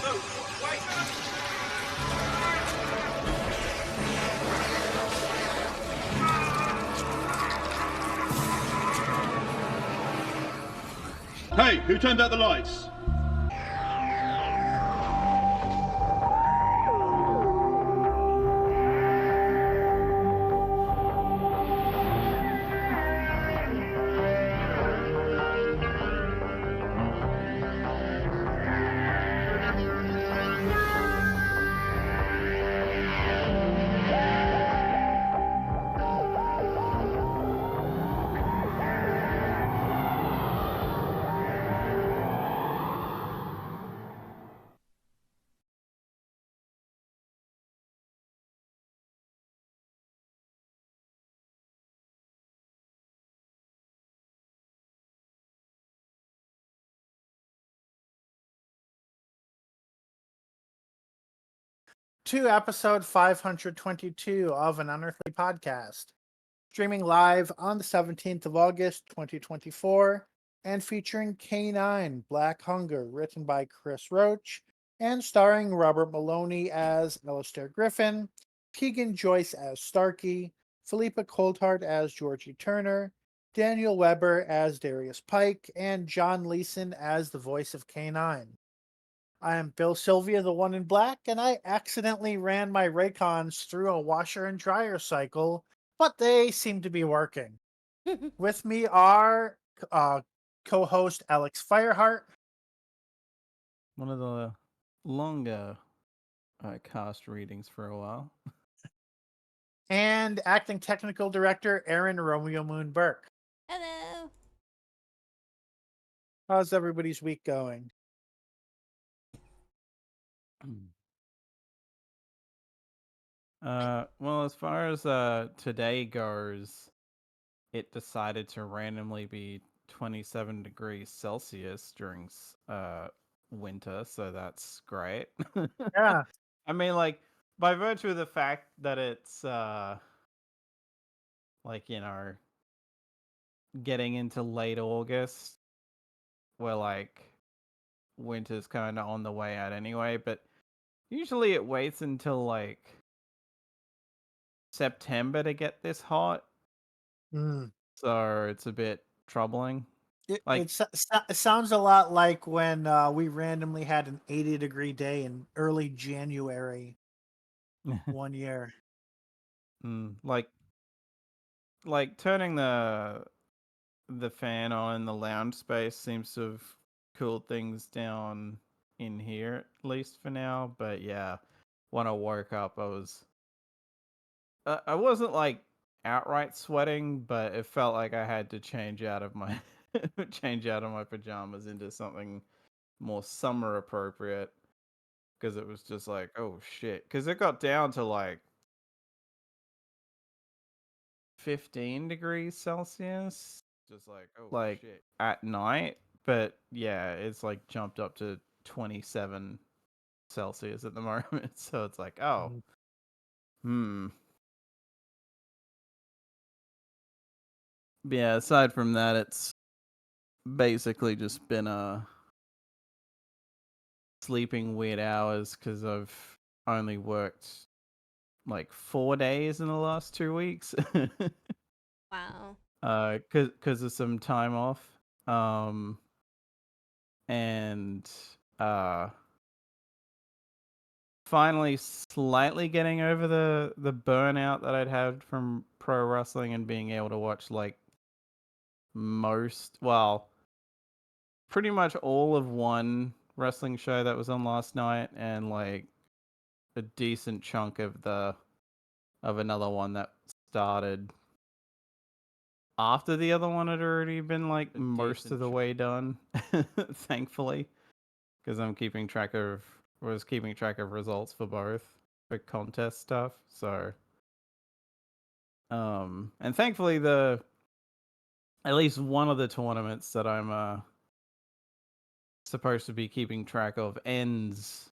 Hey, who turned out the lights? To episode 522 of an Unearthly podcast, streaming live on the 17th of August, 2024, and featuring K-9, Black Hunger, written by Chris Roach, and starring Robert Maloney as Alistair Griffin, Keegan Joyce as Starkey, Philippa Coulthard as Georgie Turner, Daniel Weber as Darius Pike, and John Leeson as the voice of K-9. I am Bill Sylvia, the one in black, and I accidentally ran my Raycons through a washer and dryer cycle, but they seem to be working. With me are co-host Alex Fireheart. One of the longer cast readings for a while. And acting technical director Aaron Romeo Moon Burke. Hello. How's everybody's week going? Well, as far as today goes, it decided to randomly be 27 degrees Celsius during winter, so that's great. Yeah. I mean, like, by virtue of the fact that it's getting into late August, where like winter's kind of on the way out anyway, but usually it waits until like September to get this hot. So it's a bit troubling. It sounds a lot like when we randomly had an 80-degree day in early January one year. Like turning the fan on in the lounge space seems to have cooled things down in here, at least for now. But yeah, when I woke up, I wasn't like outright sweating, but it felt like I had to change out of my pajamas into something more summer appropriate, because it was just like, oh shit, because it got down to like 15 degrees Celsius, just like, oh like shit, at night. But yeah, it's like jumped up to 27 Celsius at the moment. So it's like, oh, yeah, aside from that, it's basically just been sleeping weird hours, because I've only worked like 4 days in the last 2 weeks. Wow. Because of some time off. And finally slightly getting over the burnout that I'd had from pro wrestling and being able to watch like pretty much all of one wrestling show that was on last night, and like a decent chunk of another one that started after the other one had already been like most of the way done. Thankfully, because was keeping track of results for both for contest stuff. So and thankfully at least one of the tournaments that I'm supposed to be keeping track of ends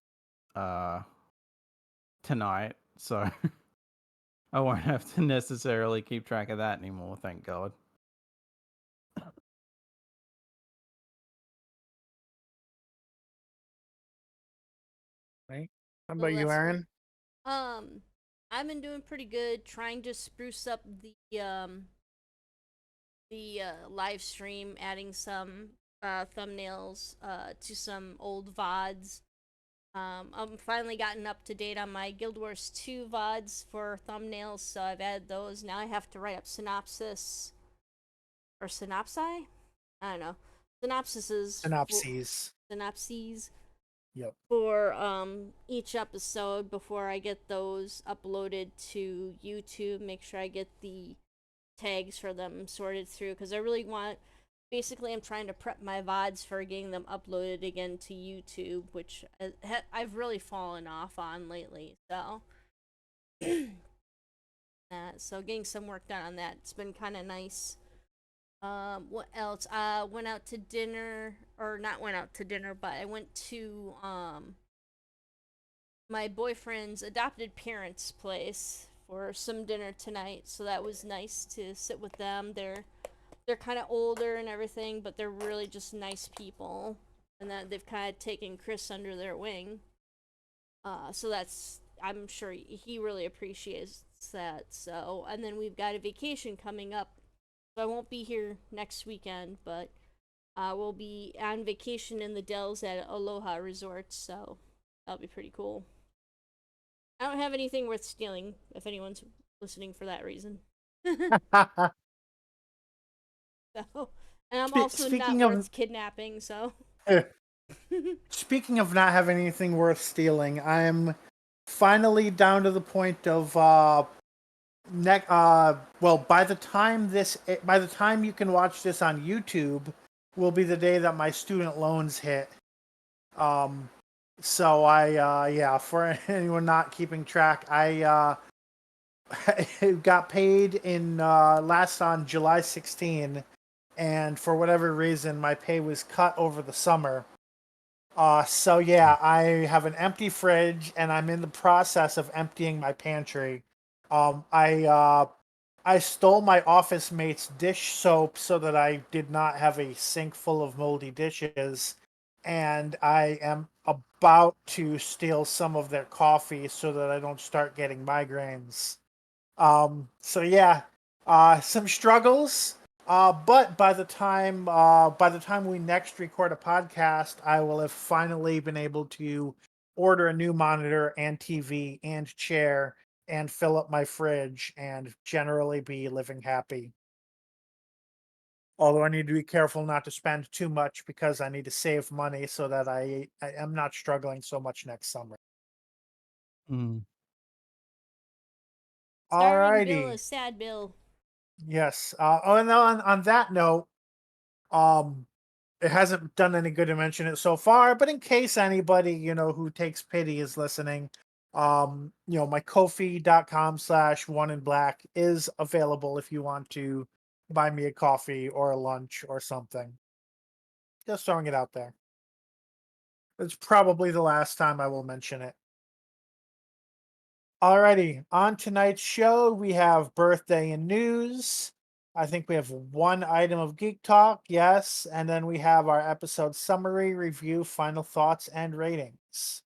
tonight, so I won't have to necessarily keep track of that anymore, thank God. Right? How So about you, that's Aaron? I've been doing pretty good, trying to spruce up the live stream, adding some thumbnails to some old VODs. I'm finally gotten up to date on my Guild Wars 2 VODs for thumbnails, so I've added those. Now I have to write up synopsis or synopsi? I don't know. Synopsises for Synopses. synopses Yep. for each episode before I get those uploaded to YouTube. Make sure I get the tags for them sorted through because I really want. Basically, I'm trying to prep my VODs for getting them uploaded again to YouTube, which I've really fallen off on lately. So, so getting some work done on that. It's been kind of nice. What else? Went out to dinner, or not went out to dinner, but I went to my boyfriend's adopted parents' place for some dinner tonight. So that was nice to sit with them. They're kind of older and everything, but they're really just nice people, and that they've kind of taken Chris under their wing. So that's I'm sure he really appreciates that. So, and then we've got a vacation coming up. So I won't be here next weekend, but we'll be on vacation in the Dells at Aloha Resort. So that'll be pretty cool. I don't have anything worth stealing. If anyone's listening for that reason. So, and I'm also not Speaking of worth kidnapping. So. speaking of not having anything worth stealing, I'm finally down to the point of by the time you can watch this on YouTube will be the day that my student loans hit. Um so for anyone not keeping track, I got paid in last on July 16, and for whatever reason my pay was cut over the summer. So yeah, I have an empty fridge, and I'm in the process of emptying my pantry. Um, I uh, I stole my office mate's dish soap so that I did not have a sink full of moldy dishes, and I am about to steal some of their coffee so that I don't start getting migraines. So yeah, some struggles. But by the time we next record a podcast, I will have finally been able to order a new monitor and TV and chair and fill up my fridge and generally be living happy. Although I need to be careful not to spend too much because I need to save money so that I am not struggling so much next summer. Mm. Starving Bill Alrighty. is sad Bill. Yes. And on that note, um, it hasn't done any good to mention it so far, but in case anybody, who takes pity is listening, my Ko-fi.com/one in black is available if you want to buy me a coffee or a lunch or something. Just throwing it out there. It's probably the last time I will mention it. Alrighty, on tonight's show, we have birthday and news. I think we have one item of Geek Talk, yes, and then we have our episode summary, review, final thoughts, and ratings.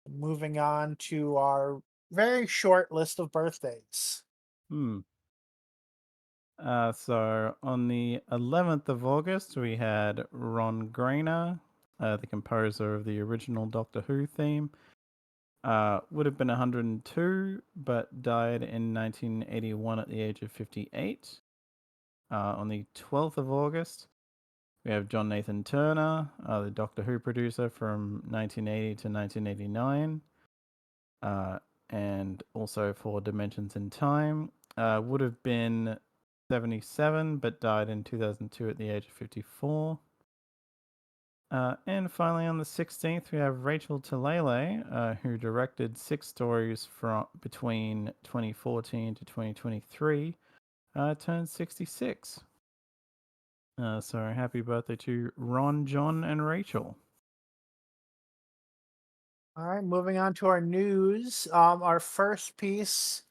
Moving on to our very short list of birthdays. Hmm. So on the 11th of August, we had Ron Grainer, the composer of the original Doctor Who theme. Would have been 102, but died in 1981 at the age of 58. On the 12th of August, we have John Nathan Turner, the Doctor Who producer from 1980 to 1989. And also for Dimensions in Time. Would have been 77, but died in 2002 at the age of 54. And finally, on the 16th, we have Rachel Talalay, who directed 6 stories from between 2014 to 2023, turned 66. So happy birthday to Ron, John, and Rachel. All right, moving on to our news. Our first piece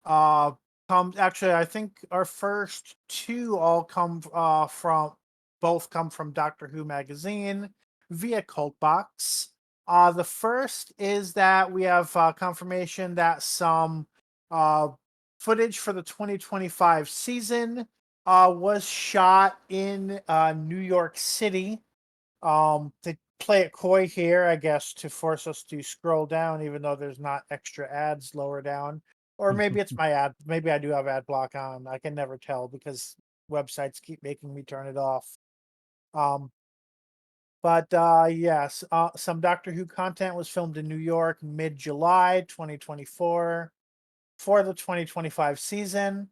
uh comes actually I think our first two all come from both come from Doctor Who magazine via Cult Box. The first is that we have confirmation that some uh, footage for the 2025 season was shot in New York City. They play it coy here, I guess, to force us to scroll down, even though there's not extra ads lower down. Or maybe it's my ad. Maybe I do have ad block on. I can never tell because websites keep making me turn it off. Um, but yes, some Doctor Who content was filmed in New York mid-July 2024 for the 2025 season.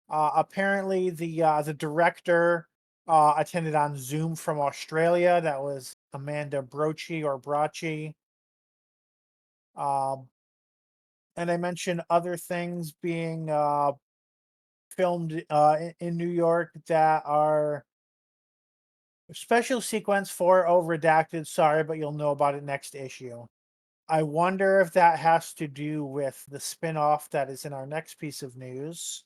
Apparently, the director attended on Zoom from Australia. That was Amanda Brochi or Bracci. Um, and I mentioned other things being filmed in New York that are special sequence 4.0 redacted. Sorry, but you'll know about it next issue. I wonder if that has to do with the spin-off that is in our next piece of news.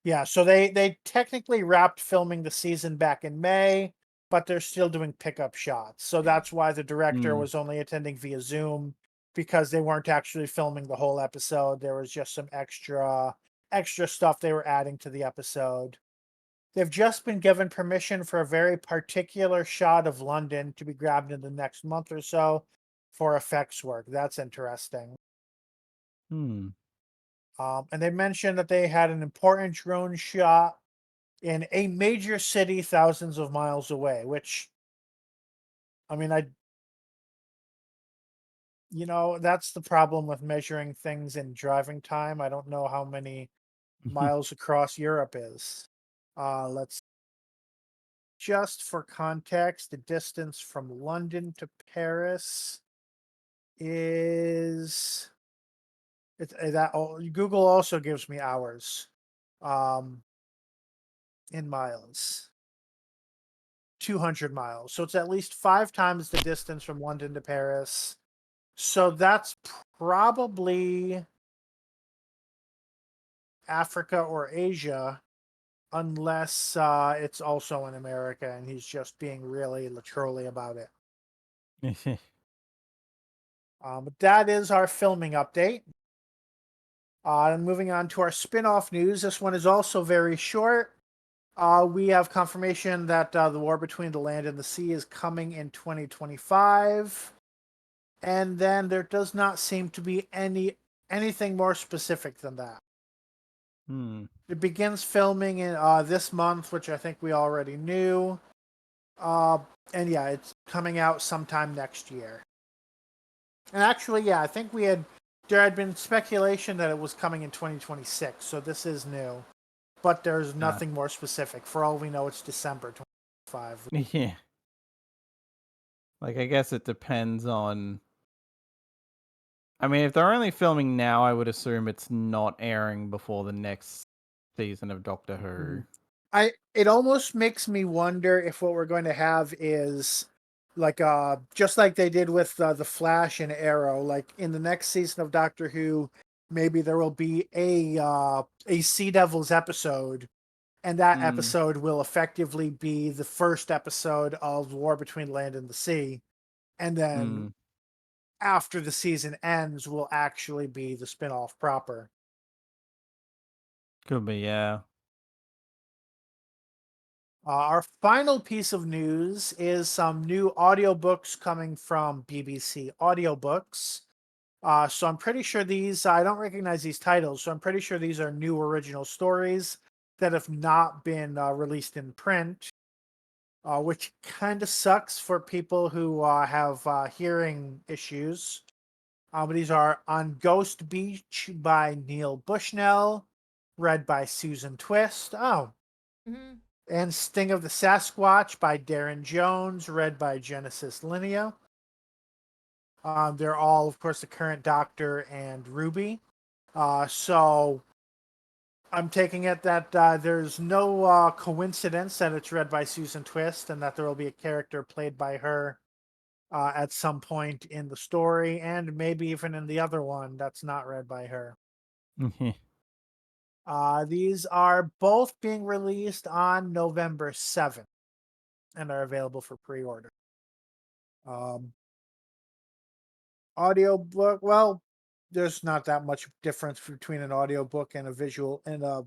Yeah, so they technically wrapped filming the season back in May, but they're still doing pickup shots. So that's why the director Mm. was only attending via Zoom, because they weren't actually filming the whole episode. There was just some extra stuff they were adding to the episode. They've just been given permission for a very particular shot of London to be grabbed in the next month or so for effects work. That's interesting. Hmm. And they mentioned that they had an important drone shot in a major city thousands of miles away, which, I mean, that's the problem with measuring things in driving time. I don't know how many miles across Europe is. Let's just for context, the distance from London to Paris is Google also gives me hours um in miles. 200 miles. So it's at least 5 times the distance from London to Paris. So that's probably Africa or Asia, unless it's also in America and he's just being really literally about it. But that is our filming update. And moving on to our spin-off news. This one is also very short. We have confirmation that the war between the land and the sea is coming in 2025. And then there does not seem to be anything more specific than that. It begins filming in this month, which I think we already knew. And yeah, it's coming out sometime next year. And actually, yeah, I think there had been speculation that it was coming in 2026, so this is new. But there's nothing more specific. For all we know, it's December 2025. Yeah. Like, I guess it depends on. I mean, if they're only filming now, I would assume it's not airing before the next season of Doctor Who. It almost makes me wonder if what we're going to have is like just like they did with the Flash and Arrow, like in the next season of Doctor Who, maybe there will be a Sea Devils episode, and that episode will effectively be the first episode of War Between Land and the Sea, and then after the season ends will actually be the spin-off proper. Could be, yeah. Our final piece of news is some new audiobooks coming from BBC Audiobooks. So I'm pretty sure I don't recognize these titles, so I'm pretty sure these are new original stories that have not been released in print, which kind of sucks for people who have hearing issues. But these are On Ghost Beach by Neil Bushnell, read by Susan Twist. Oh, and Sting of the Sasquatch by Darren Jones, read by Genesis Linnea. They're all, of course, the current Doctor and Ruby. So I'm taking it that there's no coincidence that it's read by Susan Twist and that there will be a character played by her at some point in the story, and maybe even in the other one that's not read by her. These are both being released on November 7th. and are available for pre-order. Audiobook, well, there's not that much difference between an audiobook and a visual and a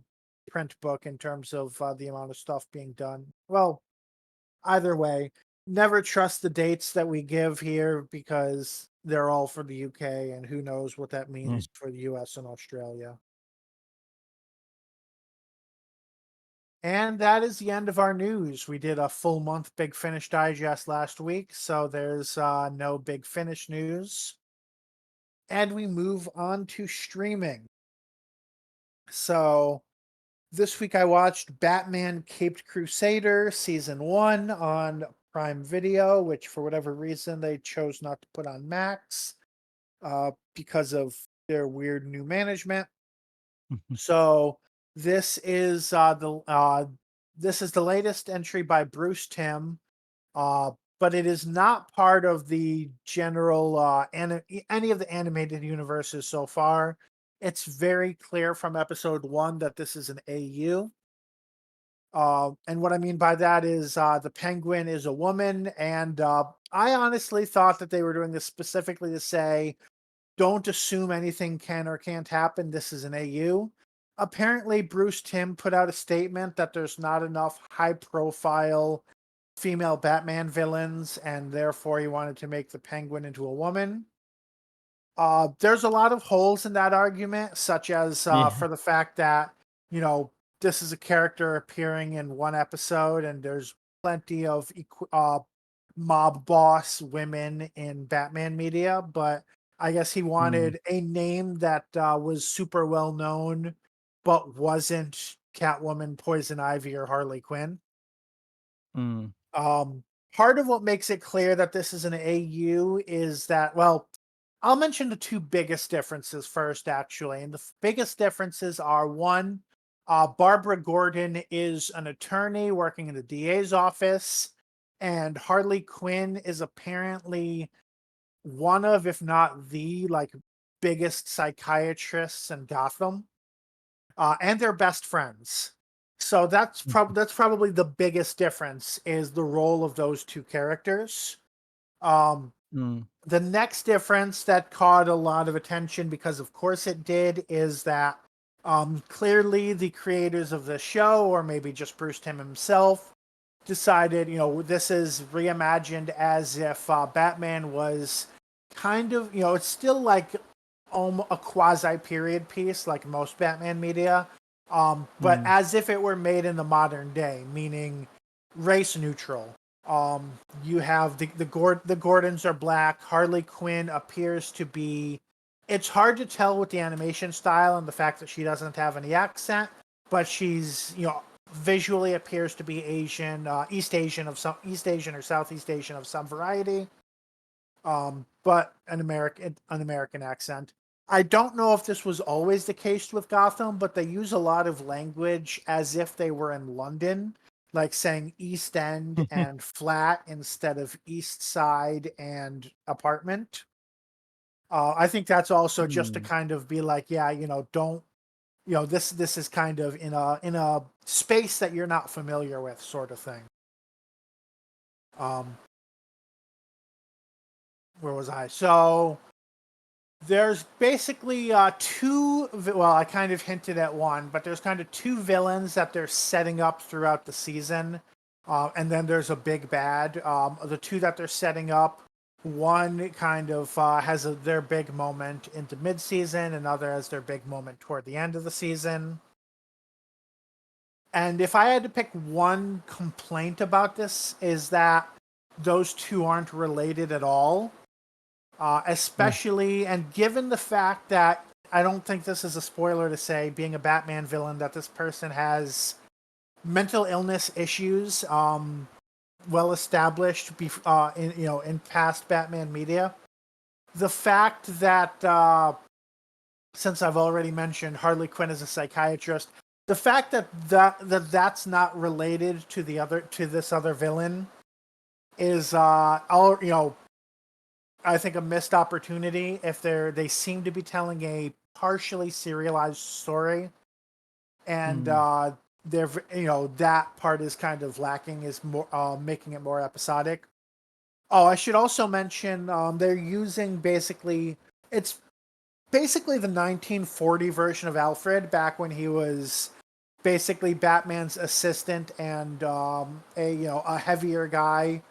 print book in terms of the amount of stuff being done. Well, either way, never trust the dates that we give here because they're all for the UK, and who knows what that means for the US and Australia. And that is the end of our news. We did a full month Big Finish digest last week, so there's no Big Finish news. And we move on to streaming. So this week I watched Batman Caped Crusader Season 1 on Prime Video, which for whatever reason they chose not to put on Max because of their weird new management. So this is the latest entry by Bruce Timm, but it is not part of the general any of the animated universes so far. It's very clear from episode 1 that this is an AU. And what I mean by that is the Penguin is a woman, and I honestly thought that they were doing this specifically to say, don't assume anything can or can't happen. This is an AU. Apparently, Bruce Timm put out a statement that there's not enough high-profile female Batman villains, and therefore he wanted to make the Penguin into a woman. There's a lot of holes in that argument, such as for the fact that, this is a character appearing in one episode, and there's plenty of mob boss women in Batman media, but I guess he wanted a name that was super well known, but wasn't Catwoman, Poison Ivy, or Harley Quinn. Part of what makes it clear that this is an AU is that, well, I'll mention the two biggest differences first, actually. And the biggest differences are, one, Barbara Gordon is an attorney working in the DA's office, and Harley Quinn is apparently one of, if not the, biggest psychiatrists in Gotham. And they're best friends. So that's probably the biggest difference, is the role of those two characters. The next difference that caught a lot of attention, because of course it did, is that clearly the creators of the show, or maybe just Bruce Timm himself, decided, this is reimagined as if Batman was kind of, it's still like a quasi-period piece, like most Batman media, but as if it were made in the modern day, meaning race neutral. You have the Gordons are black. Harley Quinn appears to be. It's hard to tell with the animation style and the fact that she doesn't have any accent, but she's visually appears to be Asian, East Asian or Southeast Asian of some variety. But an American accent. I don't know if this was always the case with Gotham, but they use a lot of language as if they were in London, like saying East End and flat instead of East Side and apartment. I think that's also just to kind of be like, yeah, don't, this is kind of in a space that you're not familiar with, sort of thing. Where was I? So there's basically I kind of hinted at one, but there's kind of two villains that they're setting up throughout the season. And then there's a big bad. The two that they're setting up, one kind of has their big moment into mid-season, another has their big moment toward the end of the season. And if I had to pick one complaint about this, is that those two aren't related at all. Especially, and given the fact that, I don't think this is a spoiler to say, being a Batman villain, that this person has mental illness issues, well established, in past Batman media. The fact that, since I've already mentioned Harley Quinn is a psychiatrist, the fact that's not related to this other villain is I think a missed opportunity. If they seem to be telling a partially serialized story, and that part is kind of lacking, is more making it more episodic. Oh, I should also mention they're using it's basically the 1940 version of Alfred, back when he was basically Batman's assistant and a heavier guy.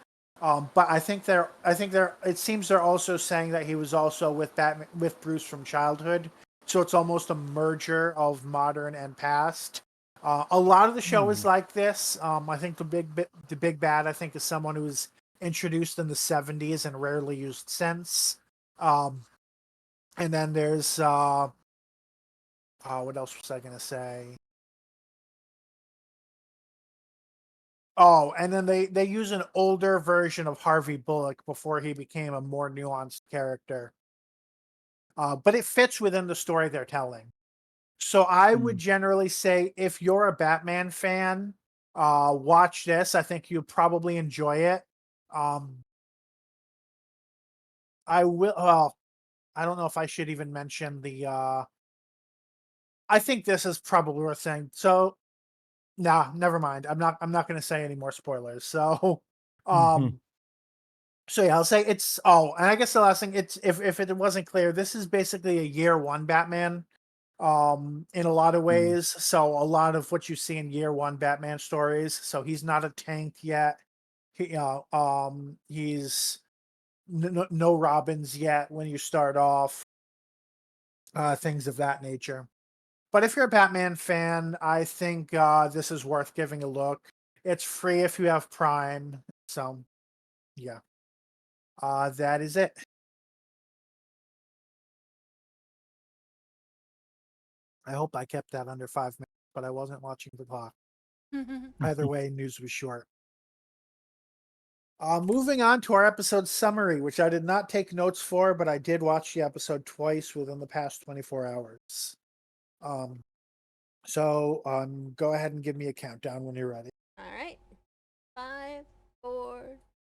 But it seems they're also saying that he was also with Batman, with Bruce from childhood. So it's almost a merger of modern and past. A lot of the show is like this. I think the big bad, I think, is someone who was introduced in the 70s and rarely used since. And then there's what else was I gonna say? Oh, and then they use an older version of Harvey Bullock before he became a more nuanced character. But it fits within the story they're telling. So I would generally say, if you're a Batman fan, watch this. I think you'll probably enjoy it. Um, I will. Well, I don't know if I should even mention the. I think this is probably worth saying. So, nah, never mind. I'm not going to say any more spoilers. So, um, so yeah, I'll say it's. Oh, and I guess the last thing, it's, if it wasn't clear, this is basically a year one Batman. In a lot of ways. So a lot of what you see in year one Batman stories. So he's not a tank yet. He's no Robins yet when you start off. Things of that nature. But if you're a Batman fan, I think this is worth giving a look. It's free if you have Prime. So yeah, that is it. I hope I kept that under 5 minutes, but I wasn't watching the clock. Either way, news was short. Moving on to our episode summary, which I did not take notes for, but I did watch the episode twice within the past 24 hours. Go ahead and give me a countdown when you're ready. All right. 5, 4,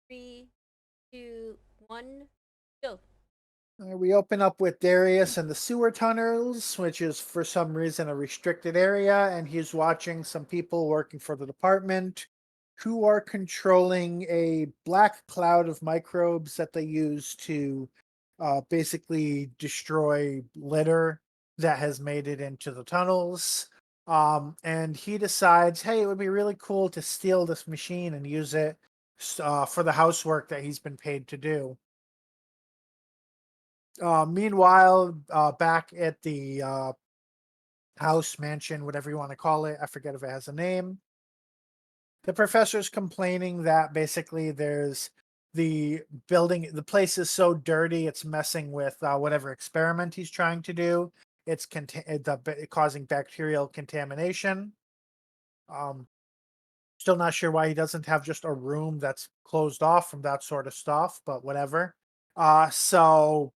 3, 2, 1, go. We open up with Darius in the sewer tunnels, which is for some reason a restricted area, and he's watching some people working for the department who are controlling a black cloud of microbes that they use to basically destroy litter that has made it into the tunnels. And he decides, hey, it would be really cool to steal this machine and use it for the housework that he's been paid to do. Meanwhile, back at the house, mansion, whatever you want to call it, I forget if it has a name. The professor's complaining that basically there's the the place is so dirty, it's messing with whatever experiment he's trying to do. It's causing bacterial contamination. Um, Still not sure why he doesn't have just a room that's closed off from that sort of stuff, but whatever. So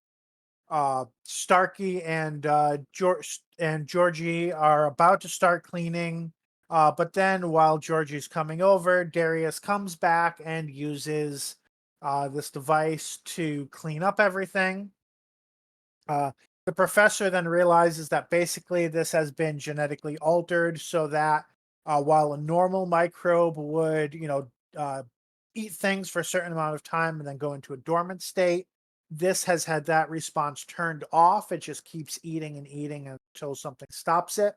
Starkey and Georgie are about to start cleaning, but then while Georgie's coming over, Darius comes back and uses this device to clean up everything. The professor then realizes that basically this has been genetically altered so that while a normal microbe would, eat things for a certain amount of time and then go into a dormant state, this has had that response turned off. It just keeps eating and eating until something stops it.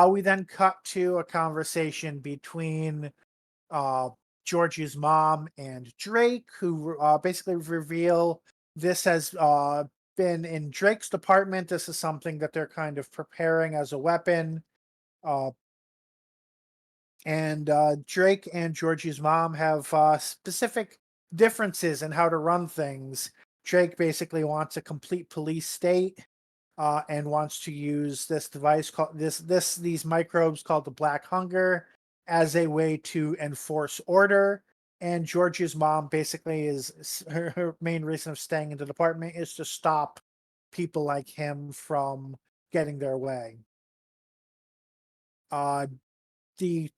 We then cut to a conversation between uh, Georgie's mom and Drake, who basically reveal this has been in Drake's department. This is something that they're kind of preparing as a weapon. Uh, and Drake and Georgie's mom have specific differences in how to run things. Drake basically wants a complete police state and wants to use this device called these microbes called the Black Hunger as a way to enforce order. And Georgie's mom basically is her main reason of staying in the department is to stop people like him from getting their way. Uh, the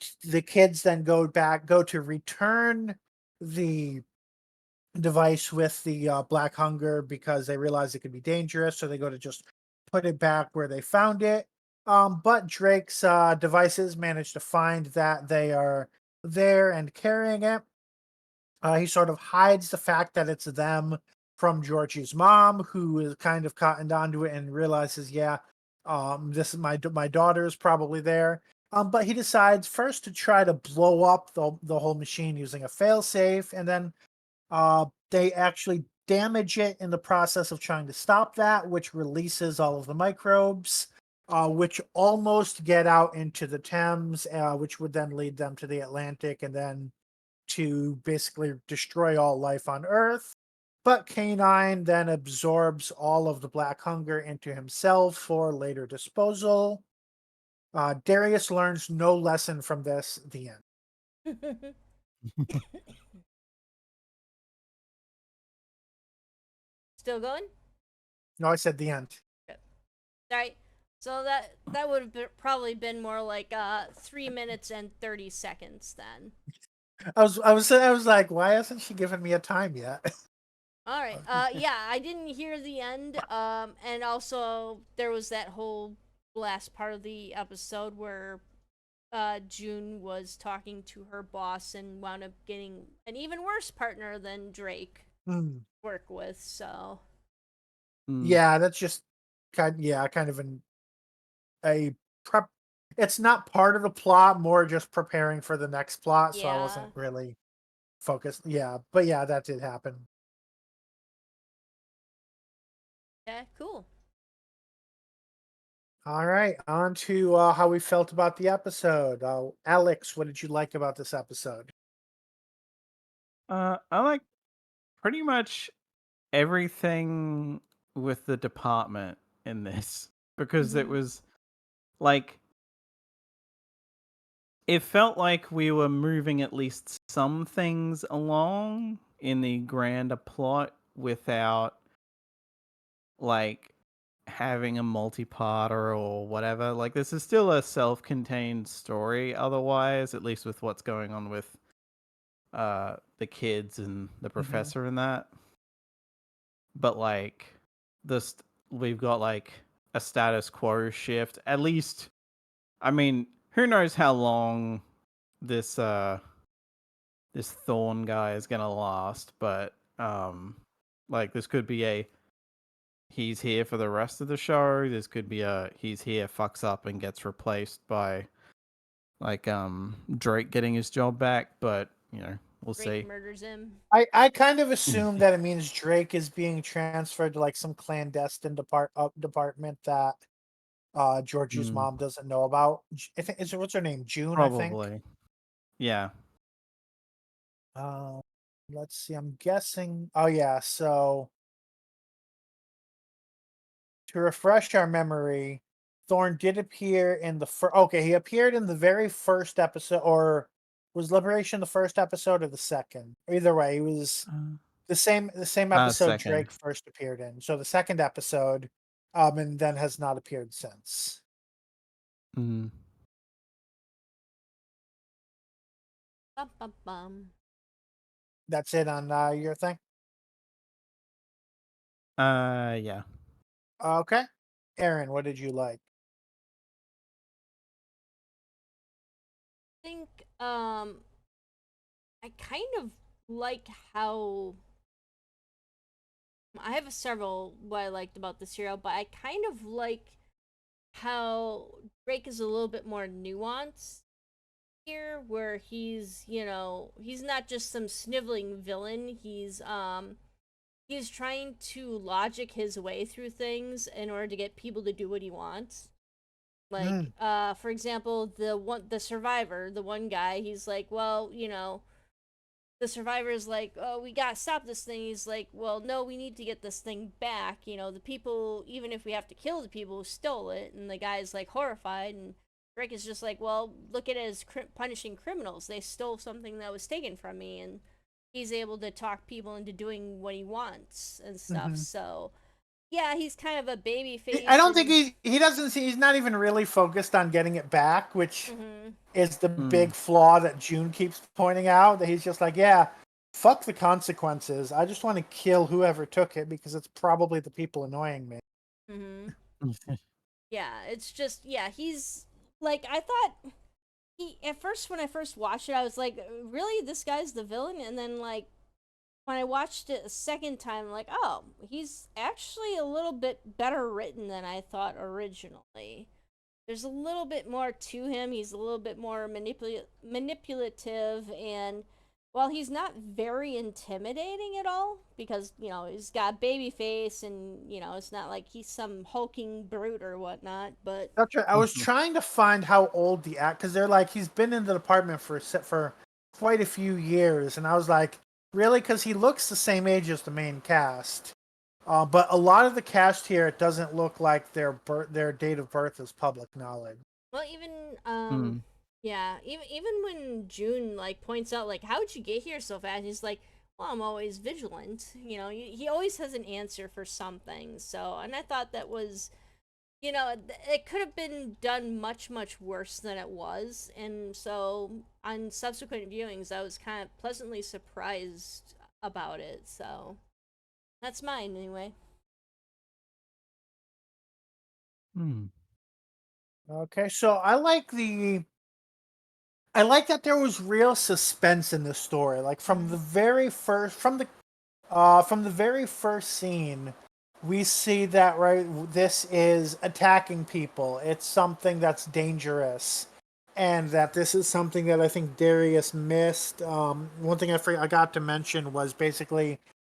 kids then go to return the device with the Black Hunger because they realize it could be dangerous, so they go to just put it back where they found it. But Drake's devices manage to find that they are there and carrying it. He sort of hides the fact that it's them from Georgie's mom, who is kind of cottoned onto it and realizes, yeah, this is my daughter is probably there. But he decides first to try to blow up the whole machine using a failsafe, and then they actually damage it in the process of trying to stop that, which releases all of the microbes, which almost get out into the Thames, which would then lead them to the Atlantic and then to basically destroy all life on Earth. But K-9 then absorbs all of the black hunger into himself for later disposal. Darius learns no lesson from this. The end. Still going? No, I said the end. Right. So that would have probably been more like 3 minutes and 30 seconds then. I was like, why hasn't she given me a time yet? All right. Yeah, I didn't hear the end. And also there was that whole last part of the episode where June was talking to her boss and wound up getting an even worse partner than Drake work with. So Yeah, that's just kind of a prep. It's not part of the plot, more just preparing for the next plot. So I yeah. wasn't really focused. Yeah, but yeah, that did happen. Yeah, cool. All right, on to how we felt about the episode. Alex, what did you like about this episode? I like pretty much everything with the department in this because it was like it felt like we were moving at least some things along in the grander plot without like having a multi-parter or whatever. Like this is still a self-contained story otherwise, at least with what's going on with the kids and the professor and that. But like this we've got like a status quo shift. At least I mean, who knows how long this this Thorn guy is gonna last, but like this could be a he's here for the rest of the show. This could be a he's here, fucks up and gets replaced by like Drake getting his job back, but you know, we'll Drake see. murders him. I kind of assume that it means Drake is being transferred to like some clandestine department that Georgie's mom doesn't know about. I think is what's her name? June, I think. Probably. Yeah. Let's see. I'm guessing. Oh yeah. So to refresh our memory, Thorn did appear in the first. Okay, he appeared in the very first episode, or was Liberation the first episode or the second? Either way, he was the same episode Second. Drake first appeared in. So the second episode, and then has not appeared since. Mm. Bum, bum, bum. That's it on your thing. Yeah. Okay, Aaron, what did you like? I think I kind of like how I have several what I liked about the serial, but I kind of like how Drake is a little bit more nuanced here, where he's not just some sniveling villain. He's trying to logic his way through things in order to get people to do what he wants. Like, for example, the survivor, the one guy, he's like, well, the survivor's like, oh, we gotta stop this thing. He's like, well, no, we need to get this thing back. The people, even if we have to kill the people who stole it. And the guy's like horrified, and Drake is just like, well, look at it as punishing criminals. They stole something that was taken from me, and he's able to talk people into doing what he wants and stuff. So yeah, he's kind of a baby face. I don't think he doesn't see. He's not even really focused on getting it back, which is the big flaw that June keeps pointing out. That he's just like, yeah, fuck the consequences. I just want to kill whoever took it because it's probably the people annoying me. Yeah, it's just he's like I thought he at first when I first watched it I was like, really this guy's the villain, and then like when I watched it a second time, like, oh, he's actually a little bit better written than I thought originally. There's a little bit more to him. He's a little bit more manipulative, and while he's not very intimidating at all, because he's got a baby face, and it's not like he's some hulking brute or whatnot. But That's right. I was trying to find how old the act because they're like he's been in the department for quite a few years, and I was like, really? Because he looks the same age as the main cast. But a lot of the cast here, it doesn't look like their date of birth is public knowledge. well, even Hmm. yeah, even when June like points out like, how'd you get here so fast? He's like, well, I'm always vigilant. He always has an answer for something. So, and I thought that was, it could have been done much much worse than it was, and so on subsequent viewings, I was kind of pleasantly surprised about it. So that's mine anyway. Hmm. Okay, so I like that there was real suspense in the story. Like from the very first scene, we see that right. This is attacking people. It's something that's dangerous, and that this is something that I think Darius missed. One thing I got to mention was basically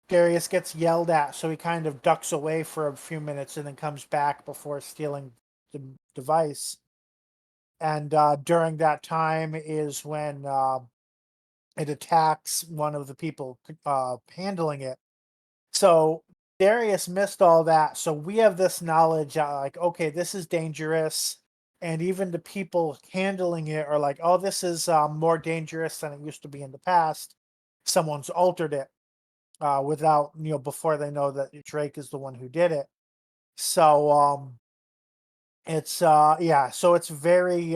Darius gets yelled at, so he kind of ducks away for a few minutes and then comes back before stealing the device. And during that time is when it attacks one of the people handling it. So Darius missed all that. So we have this knowledge, like, okay, this is dangerous. And even the people handling it are like, oh, this is more dangerous than it used to be in the past. Someone's altered it without, before they know that Drake is the one who did it. So it's yeah, so it's very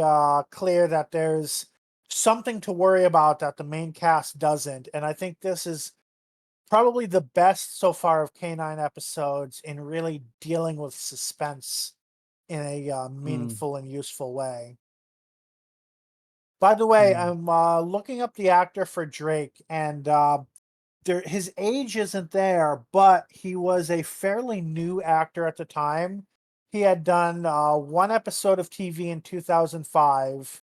clear that there's something to worry about that the main cast doesn't. And I think this is probably the best so far of K-9 episodes in really dealing with suspense in a Hmm. meaningful and useful way. By the way, Hmm. I'm looking up the actor for Drake, and his age isn't there, but he was a fairly new actor at the time. He had done one episode of TV in 2005,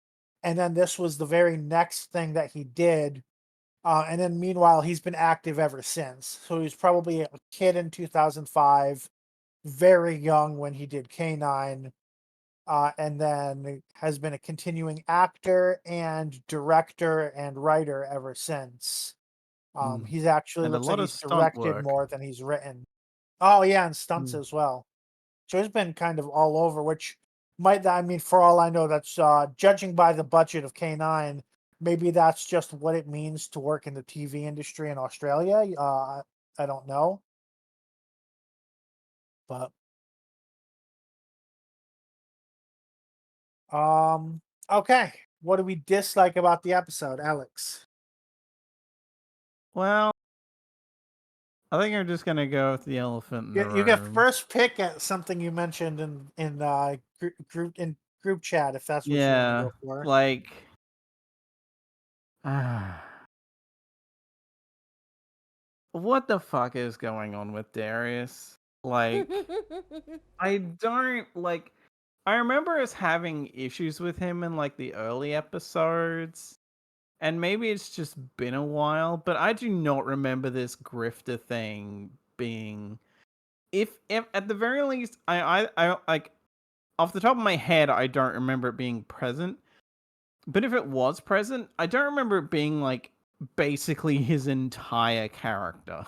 and then this was the very next thing that he did. And then meanwhile, he's been active ever since. So he was probably a kid in 2005, very young when he did K-9, and then has been a continuing actor and director and writer ever since. Hmm. He's actually And a looks like lot of he's stunt directed work. more than he's written. Oh yeah, and stunts Hmm. as well. So he's been kind of all over, which I mean, for all I know, that's judging by the budget of K-9, maybe that's just what it means to work in the TV industry in Australia. I don't know, but okay. What do we dislike about the episode, Alex? Well, I think I'm just gonna go with the elephant in the You get room. first pick at something you mentioned in group chat if that's what you want to Yeah, go for. like, what the fuck is going on with Darius? Like, I don't like. I remember us having issues with him in like the early episodes, and maybe it's just been a while, but I do not remember this grifter thing being. If at the very least, I like off the top of my head, I don't remember it being present. But if it was present, I don't remember it being like basically his entire character.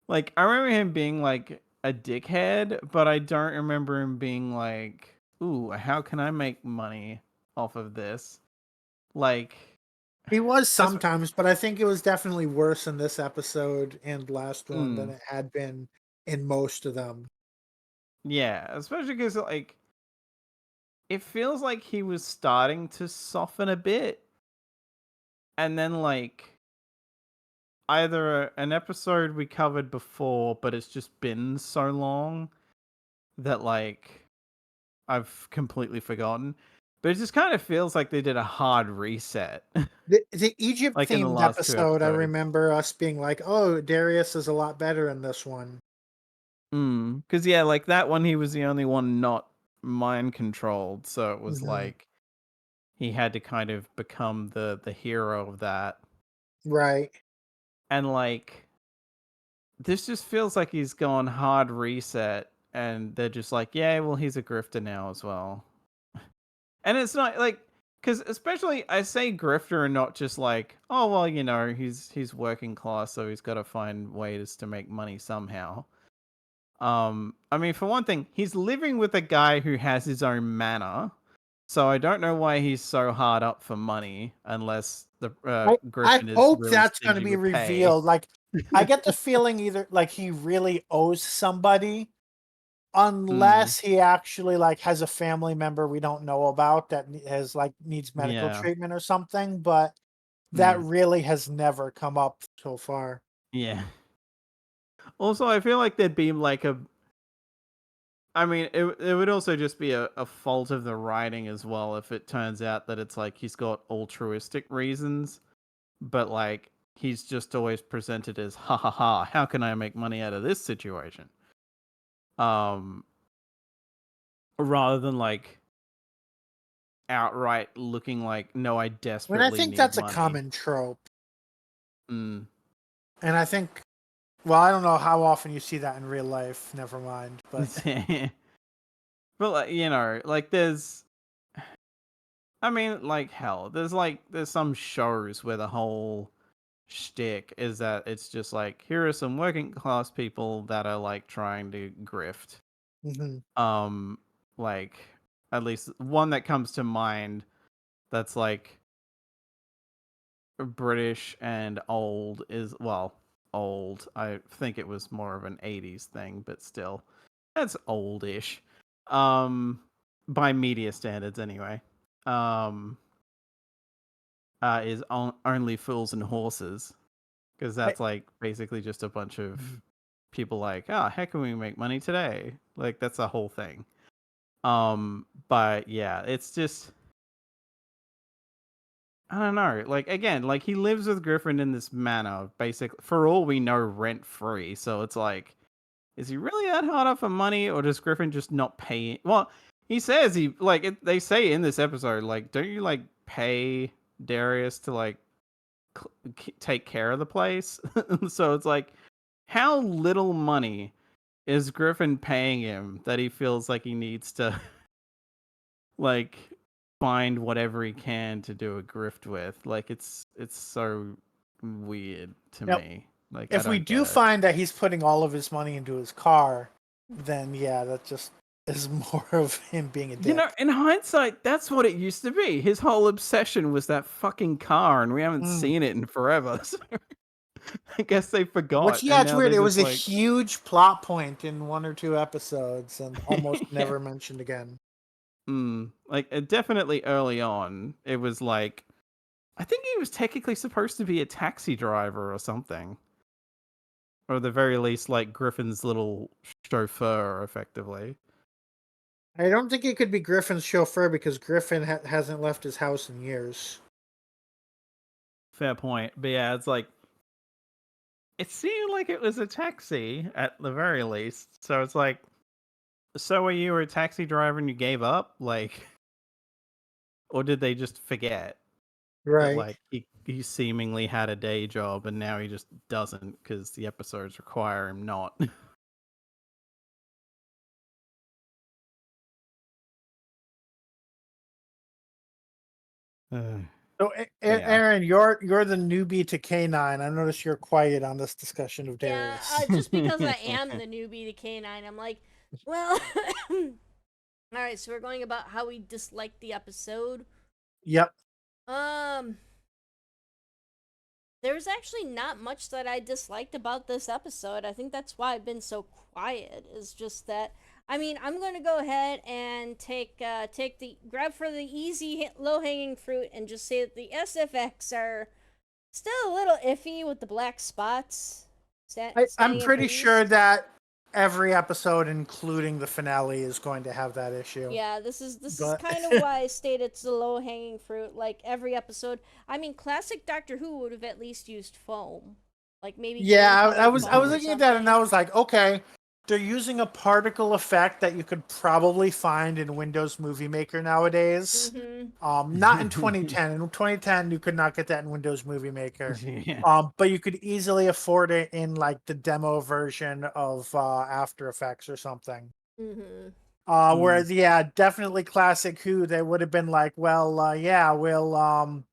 Like I remember him being like a dickhead, but I don't remember him being like, "Ooh, how can I make money off of this?" Like, He was as sometimes, but I think it was definitely worse in this episode and last one than mm, it had been in most of them. yeah, especially because like it feels like he was starting to soften a bit, and then like either an episode we covered before, but it's just been so long that like I've completely forgotten. But it just kind of feels like they did a hard reset. The Egypt Like in the themed last 2 episode, I episodes. remember us being like, "Oh, Darius is a lot better in this one." Because yeah, like that one, he was the only one not mind controlled, so it was Mhm. like he had to kind of become the hero of that. Right. And like this just feels like he's gone hard reset, and they're just like, yeah, well, he's a grifter now as well. And it's not like, because especially I say grifter and not just like, oh well, you know, he's working class, so he's got to find ways to make money somehow. I mean, for one thing, he's living with a guy who has his own manor, so I don't know why he's so hard up for money unless the I Griffin is hope really that's going to stingy be with pay. revealed. Like, I get the feeling either like he really owes somebody, unless he actually like has a family member we don't know about that has like needs medical Yeah. treatment or something. But that really has never come up so far. Yeah. Also, I feel like there'd be like a. I mean, it would also just be a fault of the writing as well if it turns out that it's like he's got altruistic reasons, but like he's just always presented as ha ha ha, how can I make money out of this situation? Um, rather than like outright looking like, no, I I mean, I desperately think need that's a money. common trope, Mm. and I think, well, I don't know how often you see that in real life. Never mind, but But like, you know, like there's. I mean, like hell, there's some shows where the whole shtick is that it's just like, here are some working class people that are like trying to grift. Mhm. Like at least one that comes to mind that's like British and old is, well, old. I think it was more of an 80s thing, but still, that's oldish. By media standards anyway. Um, is Only Fools and Horses, because I, that's like basically just a bunch of Mhm. people like, oh, how can we make money today? Like that's the whole thing. But yeah, it's just, I don't know. Like again, like he lives with Griffin in this manor, basically for all we know, rent free. So it's like, is he really that hard up for money, or does Griffin just not pay? Well, he says he like they say in this episode, like, don't you like pay Darius to like take care of the place? So it's like, how little money is Griffin paying him that he feels like he needs to like find whatever he can to do a grift with? Like it's so weird to now, me. Like I if we don't do get it. find that he's putting all of his money into his car, then yeah, that just is more of him being a You know, dick. in hindsight, that's what it used to be. His whole obsession was that fucking car, and we haven't Mm. seen it in forever. So I guess they Which, forgot, yeah, and it's now weird. they're It just was a like, huge plot point in 1 or 2 episodes and almost yeah. never mentioned again. Like definitely early on, it was like, I think he was technically supposed to be a taxi driver or something, or at the very least, like Griffin's little chauffeur, effectively. I don't think it could be Griffin's chauffeur because Griffin hasn't left his house in years. Fair point, but yeah, it's like it seemed like it was a taxi at the very least. So it's like, so were you a taxi driver and you gave up, like, or did they just forget that Right. like he seemingly had a day job and now he just doesn't because the episodes require him not? Uh, So, yeah. Aaron, you're the newbie to K-9. I notice you're quiet on this discussion of Yeah, Darius. just because I am the newbie to K-9, I'm like, well, all right. So we're going about how we disliked the episode. Yep. Um, there's actually not much that I disliked about this episode. I think that's why I've been so quiet. Is just that. I mean, I'm gonna go ahead and take the grab for the easy low hanging fruit and just say that the SFX are still a little iffy with the black spots I'm standing in pretty police. sure that every episode, including the finale, is going to have that issue. Yeah, this is But kind of why I stated it's the low hanging fruit. Like every episode, I mean, classic Doctor Who would have at least used foam, like maybe yeah, green I colored was foam or looking at that and something. I was like, okay, they're using a particle effect that you could probably find in Windows Movie Maker nowadays. Mm-hmm. Not in 2010. In 2010, you could not get that in Windows Movie Maker. Yeah. But you could easily afford it in like the demo version of After Effects or something. Mm-hmm. Whereas, yeah, definitely classic Who, they would have been like, well, yeah, we'll,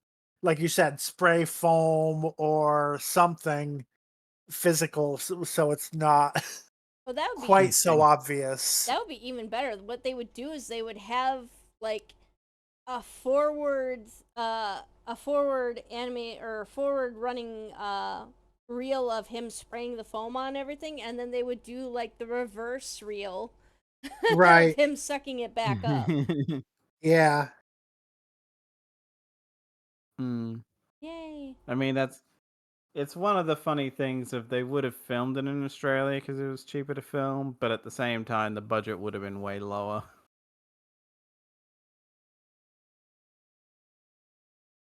like you said, spray foam or something physical, so it's not Well, that would be quite so obvious. that would be even better. What they would do is they would have like a forward anime or forward running reel of him spraying the foam on everything, and then they would do like the reverse reel of Right. him sucking it back up. Yeah. Mm. Yay. I mean, it's one of the funny things if they would have filmed it in Australia because it was cheaper to film, but at the same time, the budget would have been way lower.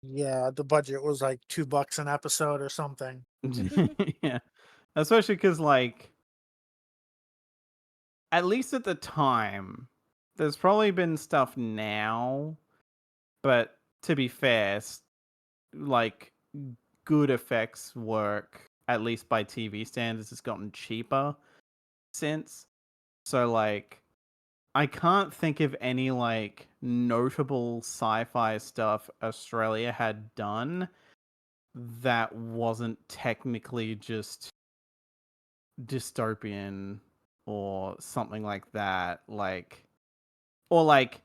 Yeah, the budget was like $2 an episode or something. Yeah, especially because like at least at the time, there's probably been stuff now, but to be fair, like good effects work at least by TV standards has gotten cheaper since. So like I can't think of any like notable sci-fi stuff Australia had done that wasn't technically just dystopian or something like that, like or like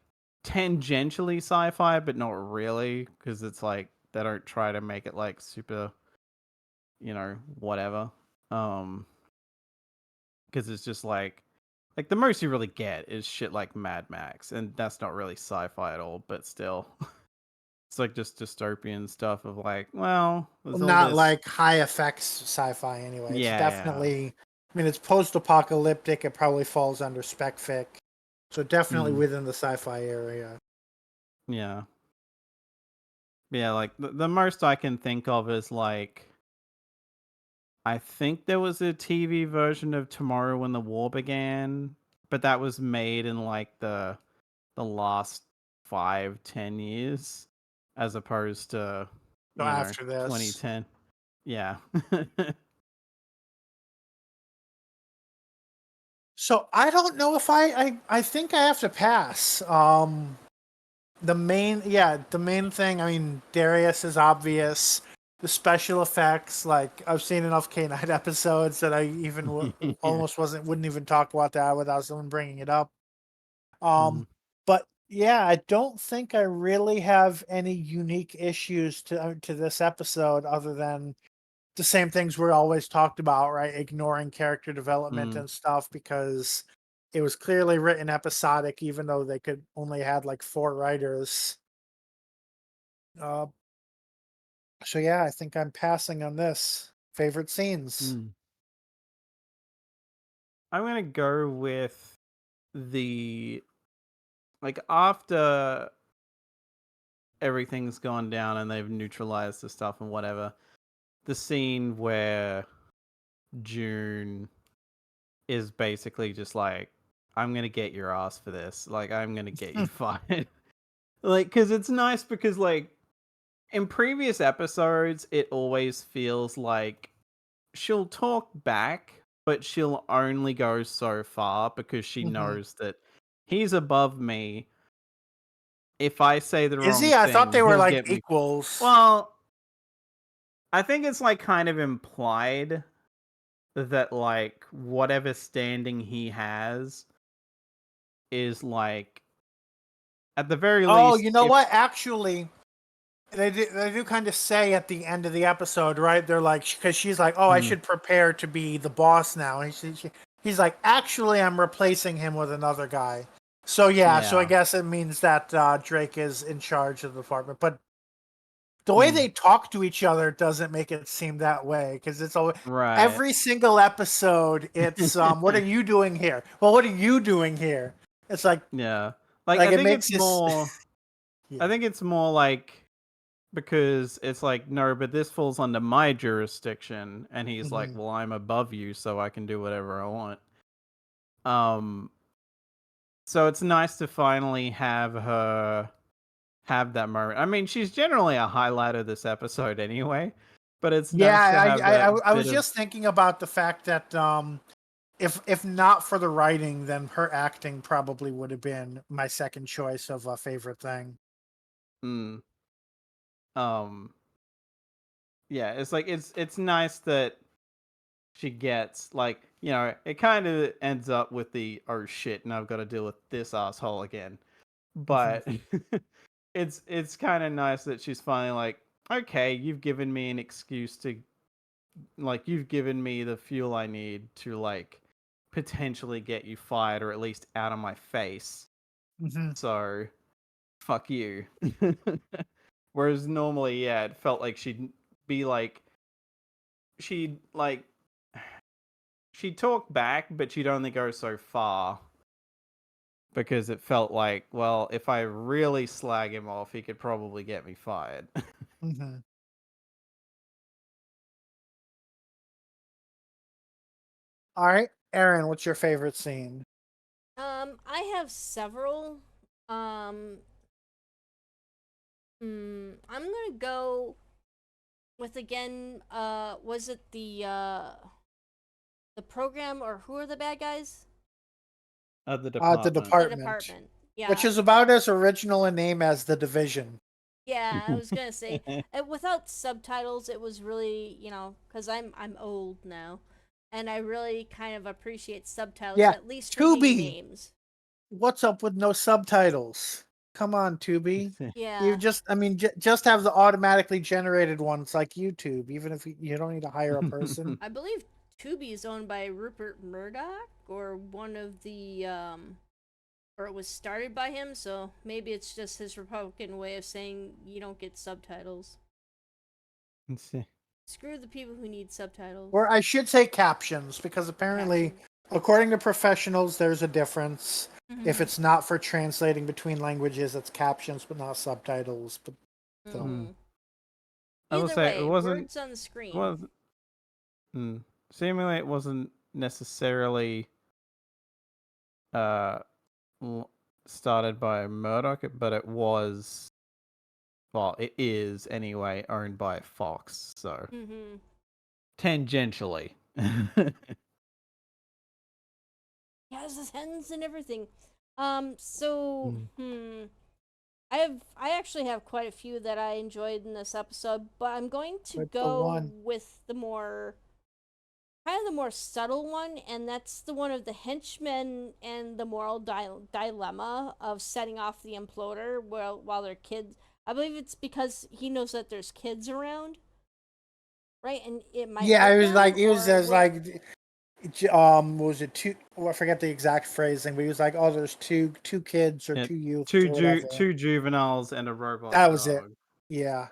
tangentially sci-fi but not really because it's like they don't try to make it like super, whatever. Because it's just like the most you really get is shit like Mad Max, and that's not really sci-fi at all, but still. It's like just dystopian stuff of like, well, Well, there's all not this. like high effects sci-fi anyway. It's Yeah, definitely, I mean, it's post-apocalyptic. It probably falls under spec fic. So yeah. definitely within the sci-fi area. Yeah. Yeah, like the most I can think of is like I think there was a TV version of Tomorrow When the War Began, but that was made in like the last 5-10 years as opposed to, So after this, 2010. Yeah. so I don't know if I think I have to pass. The main thing. I mean, Darius is obvious. The special effects, like I've seen enough K-9 episodes that I even Yeah. almost wouldn't even talk about that without someone bringing it up. Mm, But yeah, I don't think I really have any unique issues to this episode other than the same things we're always talked about, right? Ignoring character development mm. and stuff because it was clearly written episodic, even though they could only had like 4 writers. Uh, so yeah, I think I'm passing on this. Favorite scenes. Mm. I'm gonna go with the like after everything's gone down and they've neutralized the stuff and whatever. The scene where June is basically just like, I'm gonna get your ass for this. Like, I'm gonna get you fired. Like, because it's nice because, like, in previous episodes, it always feels like she'll talk back, but she'll only go so far because she Hmm. knows that he's above me. If I say the Is wrong he? I thought they thing, were he'll like get me. equals. Well, I think it's like kind of implied that like whatever standing he has is like at the very Oh, least you know if what? Actually, they do kind of say at the end of the episode, right? They're like, because she's like, oh, I mm, should prepare to be the boss now. And he's like, actually, I'm replacing him with another guy. So yeah, so I yeah. guess it means that Drake is in charge of the department. But the way they talk to each other doesn't make it seem that way, because it's always Right. every single episode. It's what are you doing here? Well, what are you doing here? It's like Yeah. Like like I it think makes it's more Yeah. I think it's more like because it's like, no, but this falls under my jurisdiction, and he's like, Mhm. well, I'm above you, so I can do whatever I want. So it's nice to finally have her have that moment. I mean, she's generally a highlight of this episode anyway, but it's Yeah, nice to have that I bit was of just thinking about the fact that if not for the writing, then her acting probably would have been my second choice of a favorite thing. mm, um yeah, it's like it's nice that she gets like, it kind of ends up with the oh shit, and I've got to deal with this asshole again. But it's kind of nice that she's finally like, okay, you've given me an excuse to, like, you've given me the fuel I need to, like, potentially get you fired or at least out of my face. Mm-hmm. So fuck you. Whereas normally, yeah, it felt like be like she'd like she'd talk back, but she'd only go so far. Because it felt like, well, if I really slag him off, he could probably get me fired. Mm-hmm. All right, Aaron, what's your favorite scene? I have several. Um, I'm gonna go with again. Was it the program, or who are the bad guys? At the The department. The department, department. which Yeah, is about as original a name as the Division. yeah. I was gonna say, without subtitles, it was really, because I'm old now, and I really kind of appreciate subtitles, Yeah, at least for the Tubi. names. What's up with no subtitles? Come on, Tubi. You Yeah. just, I mean, just have the automatically generated ones like YouTube. Even if you don't need to hire a person. I believe Tubi is owned by Rupert Murdoch, or one of the or it was started by him, so maybe it's just his Republican way of saying you don't get subtitles. Let's see. Screw the people who need subtitles. Or I should say captions, because apparently, Captions. according to professionals, there's a difference. If Mhm. it's not for translating between languages, it's captions but not subtitles. But so Mhm. I will Either say it way, wasn't. words on the It screen. was. Seemingly, it wasn't necessarily uh started by Murdoch, but it was. Well, it is anyway owned by Fox, so Mhm. tangentially. He has his hands and everything. So, Mm. I actually have quite a few that I enjoyed in this episode, but I'm going to what's the go one? with the more kind of the more subtle one, and that's the one of the henchmen and the moral dilemma of setting off the imploder while they're kids. I believe it's because he knows that there's kids around, right? And it might Yeah, hurt it was them, like it was or as what? like was it two? Oh, I forget the exact phrasing, but he was like, "Oh, there's two kids or Yeah, two youths or whatever." two juveniles and a robot That was it. dog. Yeah,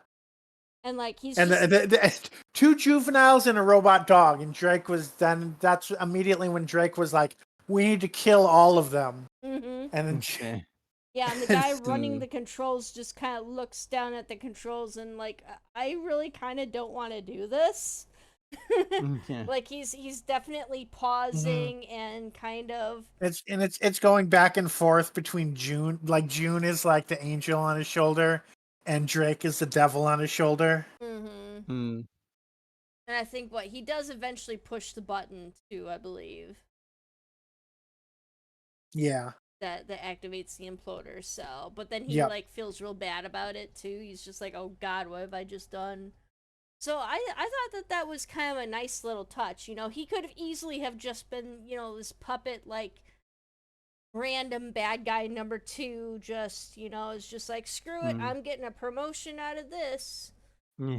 And like he's and just two juveniles and a robot dog, and Drake was then. That's immediately when Drake was like, "We need to kill all of them," mm-hmm. and then Okay. Yeah, and the guy running Mm. the controls just kind of looks down at the controls and like, I really kind of don't want to do this. Yeah. Like he's definitely Mhm. pausing and kind of. it's going back and forth between June. Like June is like the angel on his shoulder, and Drake is the devil on his shoulder. Mm-hmm. Mm. And I think what he does eventually push the button too, I believe, Yeah. that activates the imploder cell. But then he Yep. like feels real bad about it too. He's just like, oh God, what have I just done? So I thought that was kind of a nice little touch. He could have easily have just been, this puppet, like, random bad guy number two, just, is just like, screw it, Mm. I'm getting a promotion out of this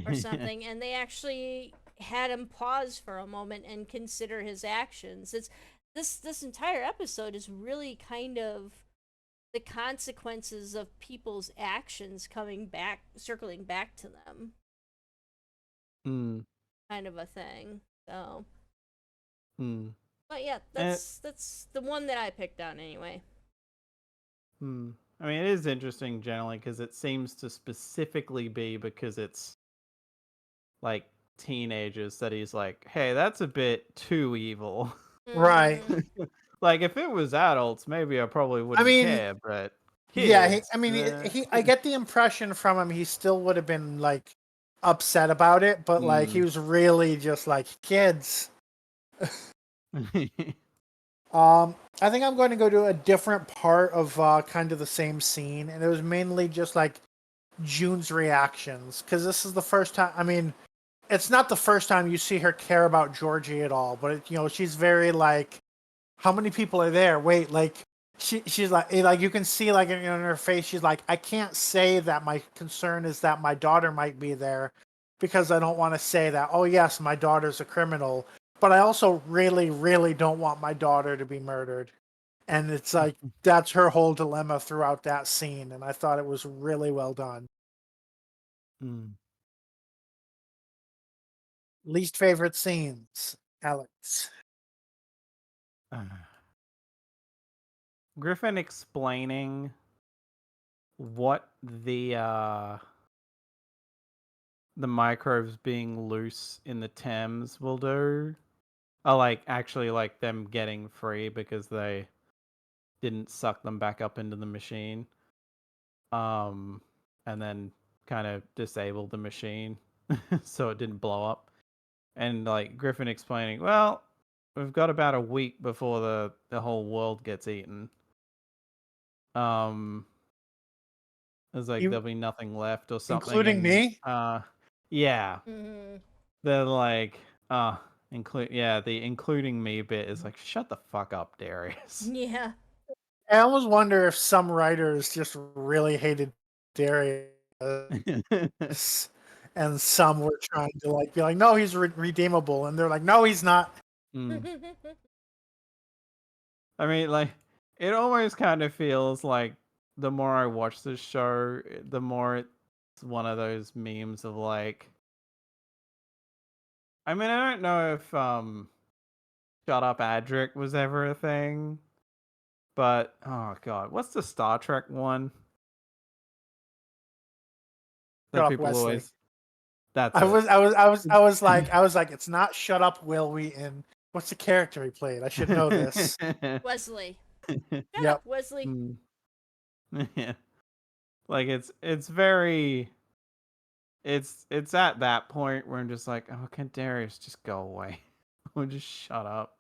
or something. And they actually had him pause for a moment and consider his actions. It's this entire episode is really kind of the consequences of people's actions coming back, circling back to them, Hmm. kind of a thing. So, Hmm. but yeah, And that's the one that I picked on anyway. I mean, it is interesting generally because it seems to specifically be because it's like teenagers that he's like, hey, that's a bit too evil. Right. Mm-hmm. Like, if it was adults, maybe I probably I wouldn't mean, care, but yeah, kids. I get the impression from him he still would have been like upset about it, but like he was really just like kids. I think I'm going to go to a different part of kind of the same scene, and it was mainly just like June's reactions because this is the first time. I mean, it's not the first time you see her care about Georgie at all, but she's very like, how many people are there? Wait, like she's like you can see like in her face, she's like, I can't say that my concern is that my daughter might be there because I don't want to say that. Oh yes, my daughter's a criminal, but I also really, really don't want my daughter to be murdered. And it's like that's her whole dilemma throughout that scene, and I thought it was really well done. Least favorite scenes, Alex. Griffin explaining what the microbes being loose in the Thames will do. Are like actually like them getting free because they didn't suck them back up into the machine. And then kind of disabled the machine so it didn't blow up. And like Griffin explaining, well, we've got about a week before the whole world gets eaten. It's like You, there'll be nothing left or something. including And me. yeah, Mm-hmm. they're like the including me bit is like, shut the fuck up, Darius. Yeah. I almost wonder if some writers just really hated Darius, and some were trying to like be like, no, he's redeemable, and they're like, no, he's not. Mm. I mean, like, it almost kind of feels like the more I watch this show, the more it's one of those memes of like, I mean, I don't know if Shut Up Adric was ever a thing, but oh god, what's the Star Trek one Shut that up, people Wesley. always? That's I it. was, I was, I was, I was like, it's not shut up, Will Wheaton. What's the character he played? I should know this. Wesley. Shut Yep. up, Wesley. Mm. Yeah. Like it's very it's at that point where I'm just like, oh, can Darius just go away? Or just shut up.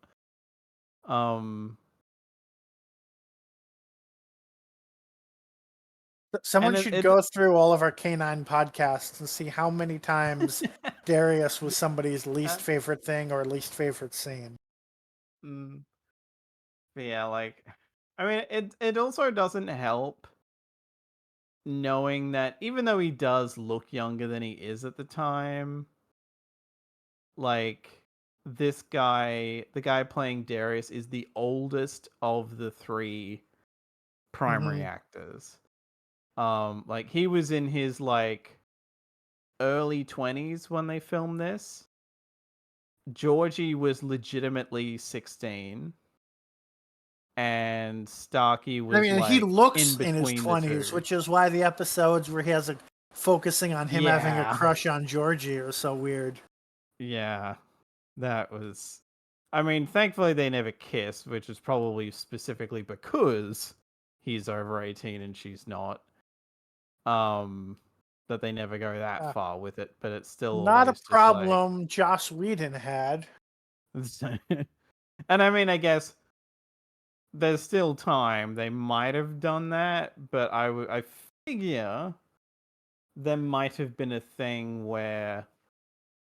Someone And should go through all of our K-9 podcasts and see how many times Darius was somebody's least favorite thing or least favorite scene. Mm, but yeah, like, I mean, it also doesn't help knowing that even though he does look younger than he is at the time, like this guy, the guy playing Darius, is the oldest of the three primary Mm-hmm. actors. Like he was in his like early 20s when they filmed this. Georgie was legitimately 16 and Starkey I was mean, he like in looks in his between the 20s, two. which is why the episodes where he has a focusing on him having a Yeah. crush on Georgie are so weird. Yeah. That was I mean, thankfully they never kissed, which is probably specifically because he's over 18 and she's not. That they never go that Uh, far with it, but it's still Not a always just like problem Joss Whedon had. and I mean, I guess there's still time. They might have done that, but I figure there might have been a thing where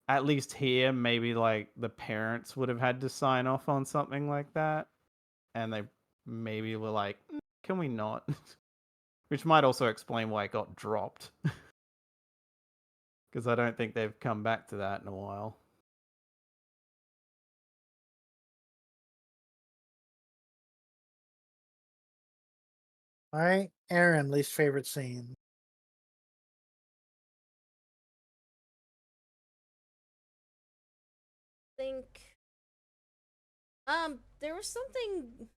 at least here maybe like the parents would have had to sign off on something like that, and they maybe were like, can we not? Which might also explain why it got dropped. Because I don't think they've come back to that in a while. All right, Aaron, least favorite scene. Think there was something.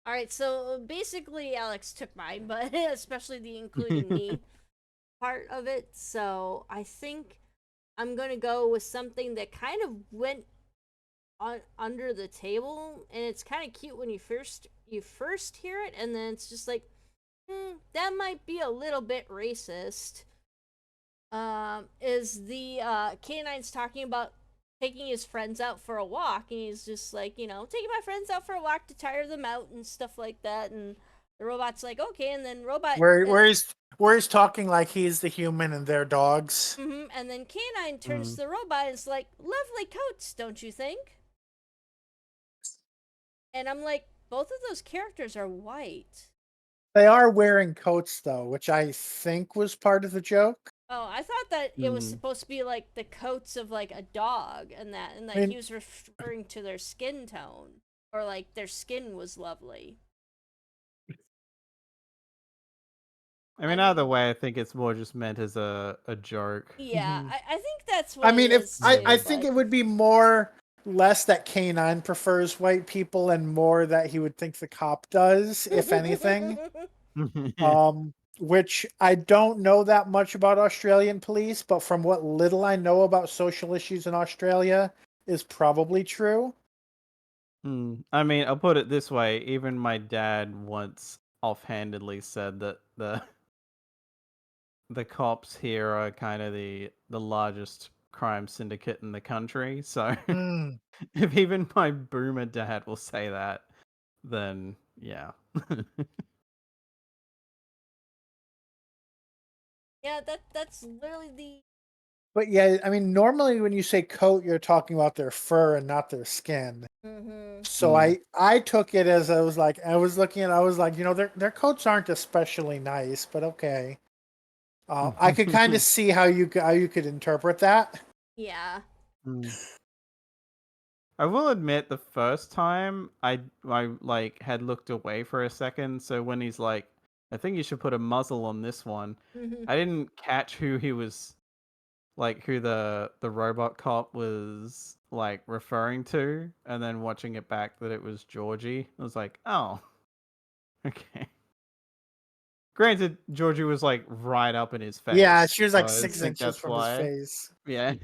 All right, so basically Alex took mine, but especially the including me part of it. So I think I'm gonna go with something that kind of went on under the table, and it's kind of cute when you first hear it, and then it's just like, that might be a little bit racist. Is the K-9's talking about taking his friends out for a walk, and he's just like, taking my friends out for a walk to tire them out and stuff like that, and the robot's like, okay, and then robot Where he's talking like he's the human and they're dogs. and then K-9 turns to the robot and is like, lovely coats, don't you think? And I'm like, both of those characters are white. They are wearing coats though, which I think was part of the joke. Oh, I thought that it was supposed to be like the coats of like a dog, and that I mean- he was referring to their skin tone, or like their skin was lovely. I mean, either way, I think it's more just meant as a joke. Yeah, Mhm. I think that's what I mean, it if is I too, think but- it would be more less that K9 prefers white people and more that he would think the cop does, if anything. Which I don't know that much about Australian police, but from what little I know about social issues in Australia is probably true. I mean, I'll put it this way: even my dad once offhandedly said that the cops here are kind of the largest crime syndicate in the country. So Hmm. if even my boomer dad will say that, then yeah. Yeah, that's literally the. But yeah, I mean, normally when you say coat, you're talking about their fur and not their skin. So I took it as I was looking at, I was like, their coats aren't especially nice, but okay. I could kind of see how you could interpret that. Yeah. I will admit, the first time I like had looked away for a second. So when he's like, "I think you should put a muzzle on this one," I didn't catch who he was, like who the robot cop was like referring to, and then watching it back that it was Georgie, I was like, "Oh, okay." Granted, Georgie was like right up in his face. Yeah, she was like so I 6 think inches that's from his why. face. Yeah.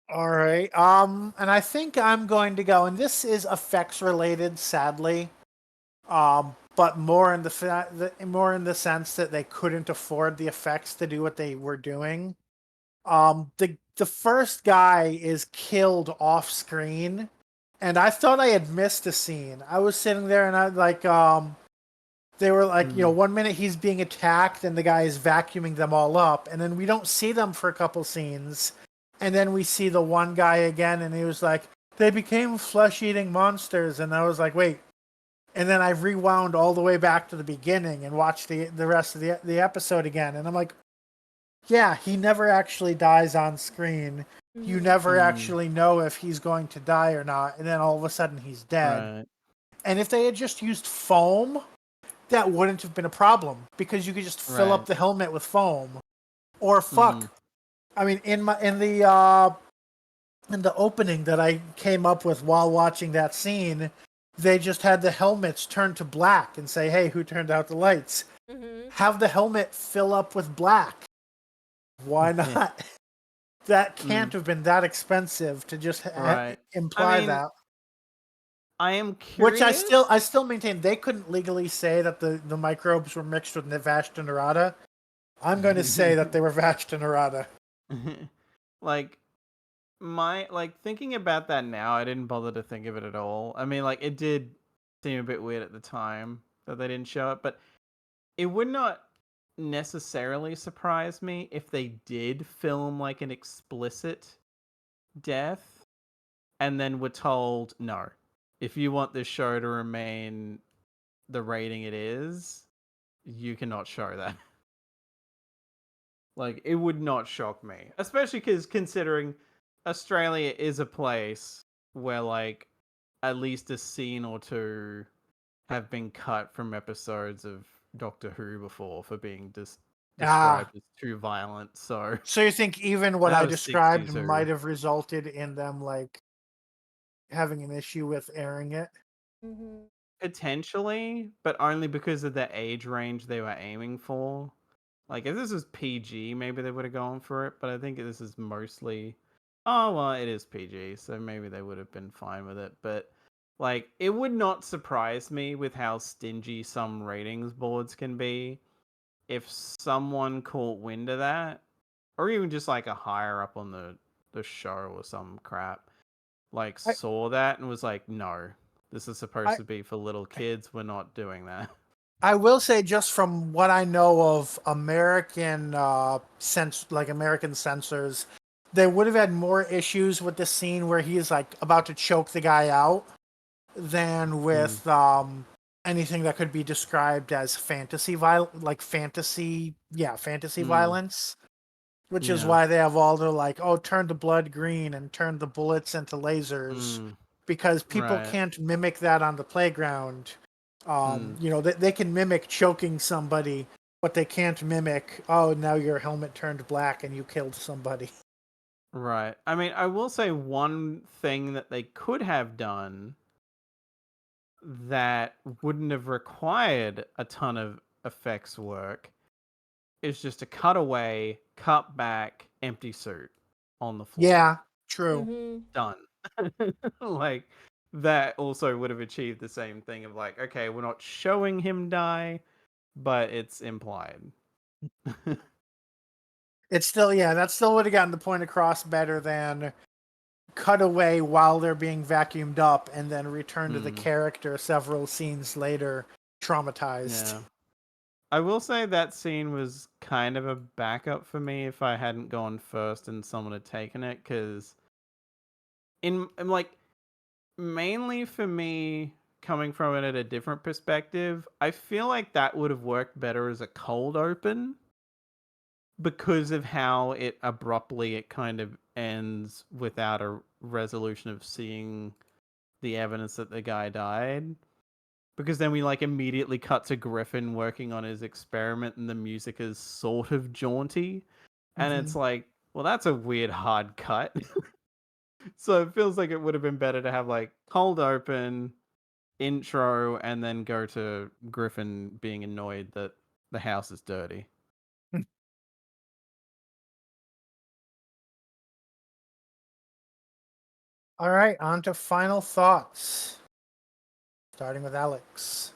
All right. And I think I'm going to go, and this is effects related, sadly. But more in more in the sense that they couldn't afford the effects to do what they were doing. The first guy is killed off screen, and I thought I had missed a scene. I was sitting there and I like they were like, 1 minute he's being attacked and the guy is vacuuming them all up, and then we don't see them for a couple scenes, and then we see the one guy again, and he was like, they became flesh-eating monsters, and I was like, wait. And then I rewound all the way back to the beginning and watched the rest of the episode again, and I'm like, yeah, he never actually dies on screen. You never actually know if he's going to die or not, and then all of a sudden he's dead. Right. And if they had just used foam, that wouldn't have been a problem because you could just fill up Right. the helmet with foam. Or fuck, I mean, in the opening that I came up with while watching that scene, they just had the helmets turn to black and say, "Hey, who turned out the lights?" Have the helmet fill up with black. Why not? That can't have been that expensive to just Right. imply I mean, that. I am curious. Which I still maintain they couldn't legally say that the microbes were mixed with Vashta Nerada. I'm going to say that they were Vashta Nerada. Like thinking about that now, I didn't bother to think of it at all. I mean, like, it did seem a bit weird at the time that they didn't show it, but it would not necessarily surprise me if they did film like an explicit death and then were told, no, if you want this show to remain the rating it is, you cannot show that. Like, it would not shock me, especially because considering Australia is a place where, like, at least a scene or two have been cut from episodes of Doctor Who before for being Ah, described as too violent. So so you think even what that I was 60 described too. might have resulted in them like having an issue with airing it? Mm-hmm. Potentially, but only because of the age range they were aiming for. Like, if this was PG, maybe they would have gone for it, but I think this is mostly. Oh, well, it is PG, so maybe they would have been fine with it. But, like, it would not surprise me with how stingy some ratings boards can be if someone caught wind of that, or even just like a higher up on the show or some crap, like I, saw that and was like, no, this is supposed I to be for little kids. We're not doing that. I will say, just from what I know of American American censors, they would have had more issues with the scene where he's like about to choke the guy out than Mm, with anything that could be described as fantasy mm, violence. Which is yeah. why they have all the like, oh, turn the blood green and turn the bullets into lasers, Mm, because people right. can't mimic that on the playground. Mm, They can mimic choking somebody, but they can't mimic, oh, now your helmet turned black and you killed somebody. right. I mean, I will say one thing that they could have done that wouldn't have required a ton of effects work is just a cutaway, cut back, empty suit on the floor. Yeah, true. Mm-hmm. Done. Like, that also would have achieved the same thing of like, okay, we're not showing him die, but it's implied. It's still, yeah, that still would have gotten the point across better than cut away while they're being vacuumed up and then return to the Mm, character several scenes later, traumatized. yeah. I will say that scene was kind of a backup for me if I hadn't gone first and someone had taken it, because in like, mainly for me, coming from it at a different perspective, I feel like that would have worked better as a cold open because of how it kind of ends without a resolution of seeing the evidence that the guy died. Because then we like immediately cut to Griffin working on his experiment and the music is sort of jaunty. And Hmm. it's like, well, that's a weird hard cut. So it feels like it would have been better to have like cold open, intro, and then go to Griffin being annoyed that the house is dirty. All right, on to final thoughts. Starting with Alex.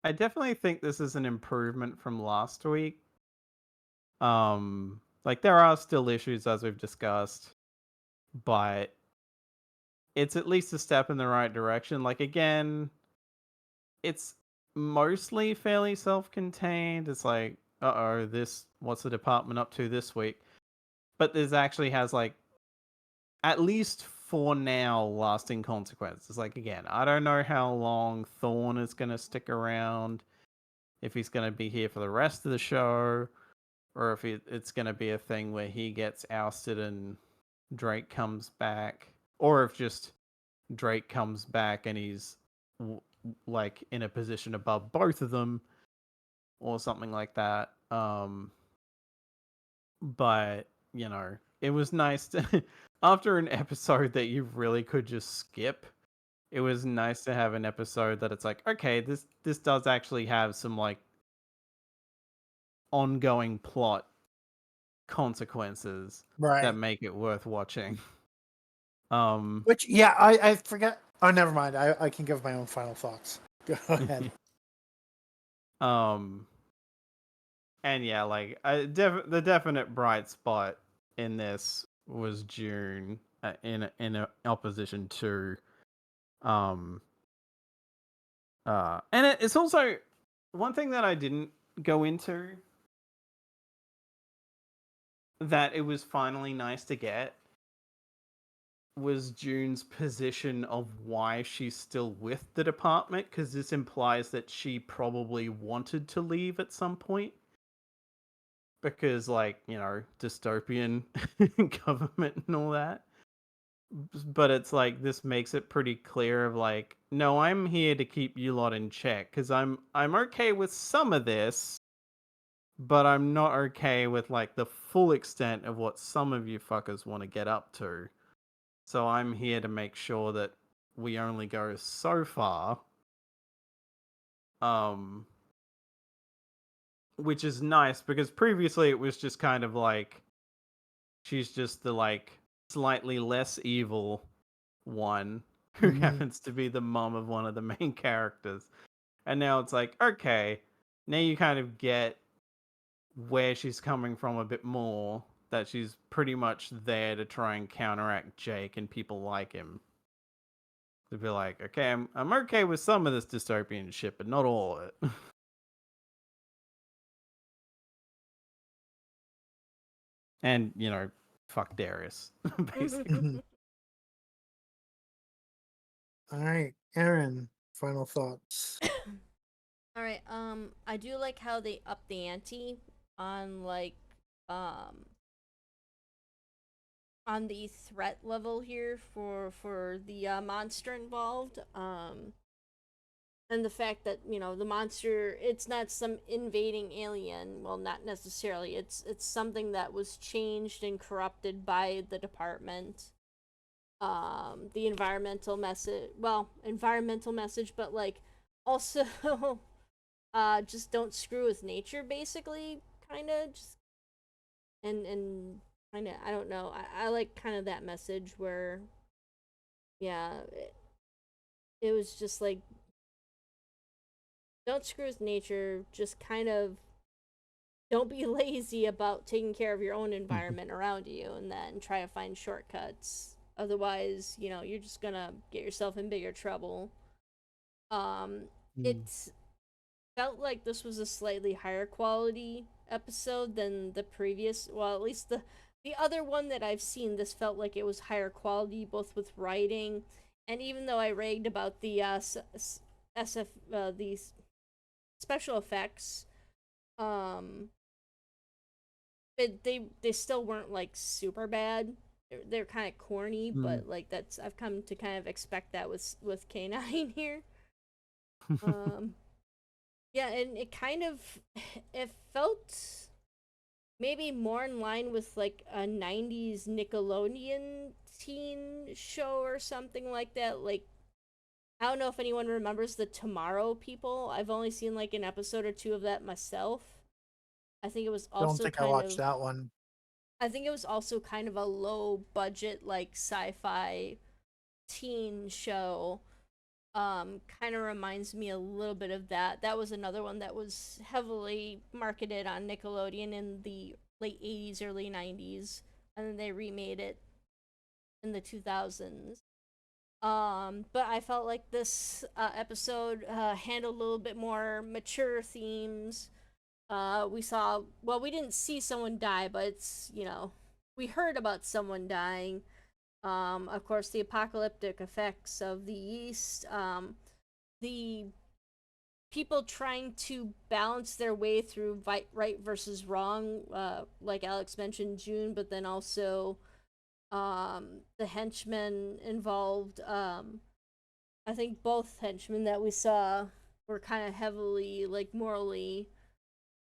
I definitely think this is an improvement from last week. Like, there are still issues as we've discussed, but it's at least a step in the right direction. Like, again, it's mostly fairly self-contained. It's like, uh-oh, what's the department up to this week? But this actually has like, at least for now, lasting consequences. Like, again, I don't know how long Thorn is going to stick around, if he's going to be here for the rest of the show, or if it's going to be a thing where he gets ousted and Drake comes back, or if just Drake comes back and he's like in a position above both of them, or something like that. But it was nice to after an episode that you really could just skip. It was nice to have an episode that it's like, okay, this does actually have some like ongoing plot consequences that Right. make it worth watching. Um, Which, yeah, I forget. Oh, never mind. I can give my own final thoughts. Go ahead. um, and yeah, like the definite bright spot in this was June, in opposition to um and it's also one thing that I didn't go into that it was finally nice to get was June's position of why she's still with the department, because this implies that she probably wanted to leave at some point because, like, dystopian government and all that. but it's like this makes it pretty clear of like, no, I'm here to keep you lot in check because I'm okay with some of this, but I'm not okay with like the full extent of what some of you fuckers want to get up to. So I'm here to make sure that we only go so far. Which is nice because previously it was just kind of like she's just the like slightly less evil one who happens to be the mom of one of the main characters. And now it's like, okay, now you kind of get where she's coming from a bit more, that she's pretty much there to try and counteract Jake and people like him. To be like, okay, I'm okay with some of this dystopian shit, but not all of it. And, you know, fuck Darius, basically. All right, Aaron, final thoughts. All right. I do like how they up the ante on um on the threat level here for the monster involved. And the fact that the monster, it's not some invading alien. Well, not necessarily. It's something that was changed and corrupted by the department. The environmental message, but like also just don't screw with nature, basically, kind of just and kind of, I don't know, I like kind of that message where yeah, it was just like, don't screw with nature, just kind of don't be lazy about taking care of your own environment around you, and then try to find shortcuts. Otherwise, you're just gonna get yourself in bigger trouble. It felt like this was a slightly higher quality episode than the previous. Well, at least the other one that I've seen, this felt like it was higher quality, both with writing, and even though I ragged about the SF these special effects, um, they still weren't like super bad. They're kind of corny, but like that's, I've come to kind of expect that with K-9 here. Um, yeah, and it kind of it felt maybe more in line with like a 90s Nickelodeon teen show or something like that. Like, I don't know if anyone remembers the Tomorrow People. I've only seen like an episode or two of that myself. I think it was Don't also think I kind watched of that one. I think it was also kind of a low budget like sci-fi teen show. Kind of reminds me a little bit of that. That was another one that was heavily marketed on Nickelodeon in the late 80s, early 90s, and then they remade it in the 2000s. But I felt like this episode handled a little bit more mature themes. We didn't see someone die, but we heard about someone dying. Of course, the apocalyptic effects of the East, the people trying to balance their way through right versus wrong, like Alex mentioned, June, but then also the henchmen involved. I think both henchmen that we saw were kind of heavily, like, morally.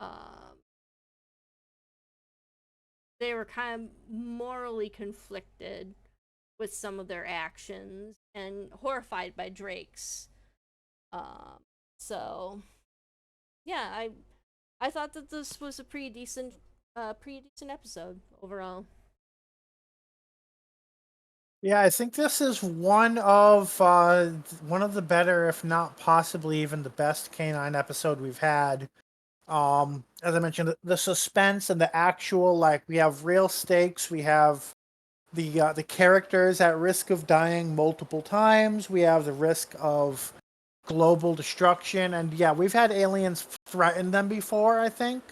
Um, they were kind of morally conflicted with some of their actions and horrified by Drake's. Um, so yeah, I thought that this was a pretty decent episode overall. Yeah, I think this is one of the better, if not possibly even the best K-9 episode we've had. As I mentioned, the suspense and the actual, like, we have real stakes. We have the characters at risk of dying multiple times. We have the risk of global destruction, and yeah, we've had aliens threaten them before, I think.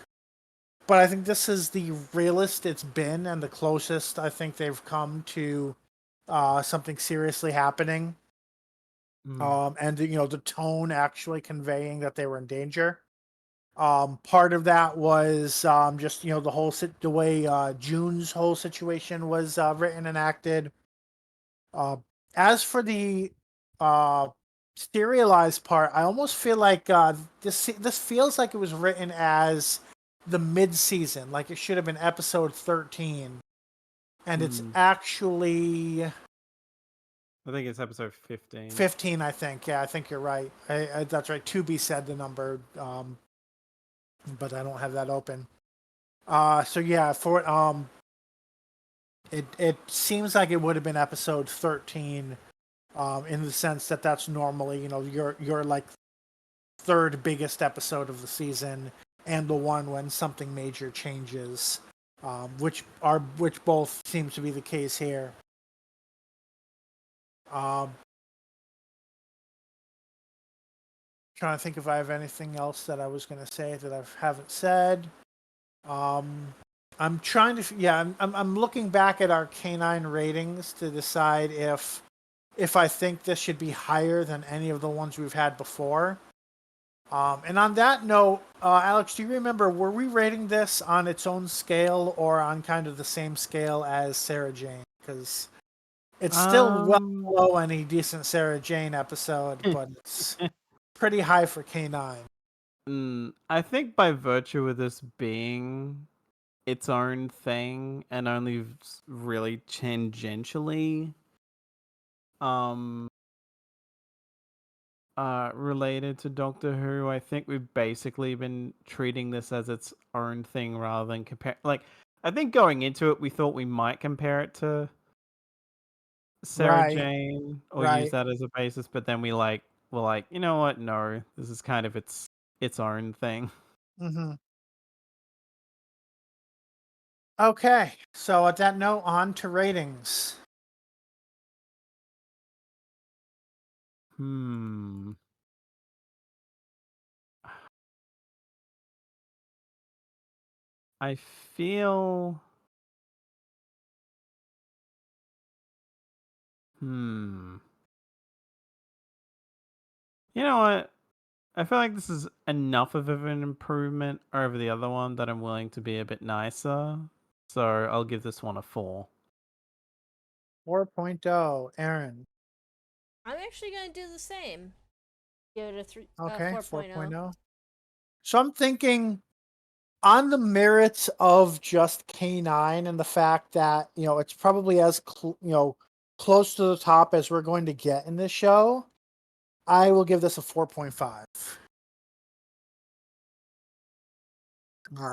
But I think this is the realest it's been, and the closest I think they've come to something seriously happening. And the tone actually conveying that they were in danger. Part of that was just the way June's whole situation was written and acted. As for the uh, serialized part, I almost feel like this feels like it was written as the mid-season, like it should have been episode 13, and it's actually I think it's episode 15. 15. I think. Yeah, I think you're right. That's right. To be said the number, but I don't have that open. So yeah, for it seems like it would have been episode 13, in the sense that that's normally, your like third biggest episode of the season and the one when something major changes, which both seems to be the case here. Trying to think if I have anything else that I was going to say that I haven't said. I'm trying to, yeah, I'm looking back at our K-9 ratings to decide if I think this should be higher than any of the ones we've had before. And on that note, Alex, do you remember, were we rating this on its own scale or on kind of the same scale as Sarah Jane? Because it's still well below any decent Sarah Jane episode, but it's pretty high for K-9. I think by virtue of this being its own thing and only really tangentially related to Doctor Who, I think we've basically been treating this as its own thing rather than compare. Like, I think going into it, we thought we might compare it to Sarah Right, Jane or use right. that as a basis, but then we're like, you know what? No, this is kind of its own thing. Mm-hmm. Okay, so at that note, on to ratings. I feel. You know what? I feel like this is enough of an improvement over the other one that I'm willing to be a bit nicer. So I'll give this one a 4. 4.0, Aaron. I'm actually gonna do the same. Give it a Okay, 4.0. 4.0. So I'm thinking, on the merits of just K-9 and the fact that, it's probably as close to the top as we're going to get in this show, I will give this a 4.5.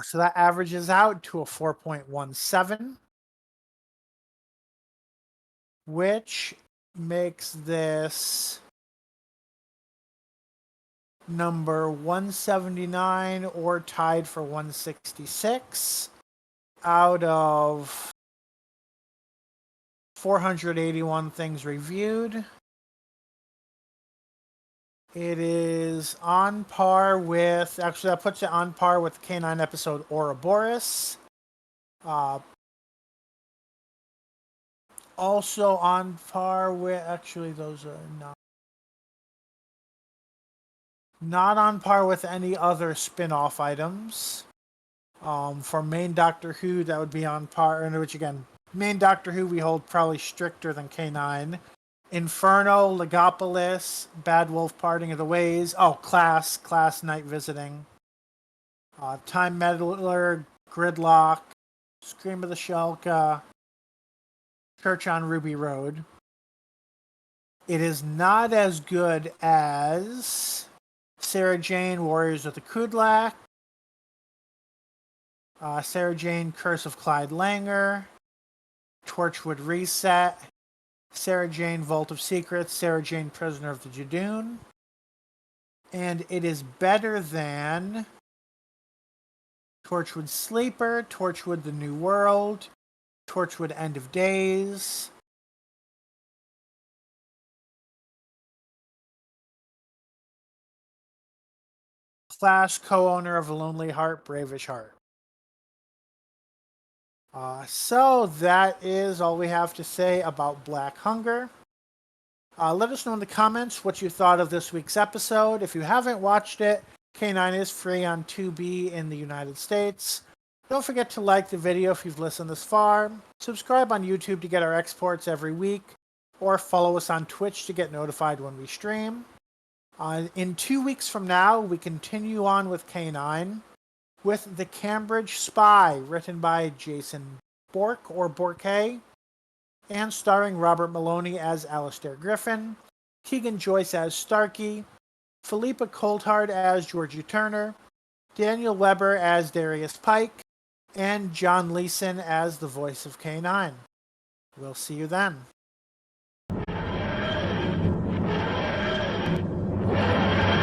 So that averages out to a 4.17, which makes this number 179 or tied for 166 out of 481 things reviewed. It is on par with, actually that puts it on par with the K-9 episode Ouroboros. Also on par with, actually those are not on par with any other spin-off items. For main Doctor Who, that would be on par, which again, main Doctor Who we hold probably stricter than K-9. Inferno, Legopolis, Bad Wolf Parting of the Ways, Class, Night Visiting, Time Meddler, Gridlock, Scream of the Shelka, Church on Ruby Road. It is not as good as Sarah Jane, Warriors of the Kudlak, Sarah Jane, Curse of Clyde Langer, Torchwood Reset, Sarah Jane, Vault of Secrets, Sarah Jane, Prisoner of the Judoon. And it is better than Torchwood Sleeper, Torchwood The New World, Torchwood End of Days, Clash, co-owner of A Lonely Heart, Bravish Heart. So that is all we have to say about Black Hunger. Let us know in the comments what you thought of this week's episode. If you haven't watched it, K-9 is free on Tubi in the United States. Don't forget to like the video if you've listened this far. Subscribe on YouTube to get our exports every week. or follow us on Twitch to get notified when we stream. In 2 weeks from now, we continue on with K-9 with The Cambridge Spy, written by Jason Bork or Borke, and starring Robert Maloney as Alistair Griffin, Keegan Joyce as Starkey, Philippa Coulthard as Georgie Turner, Daniel Weber as Darius Pike, and John Leeson as the voice of K-9. We'll see you then.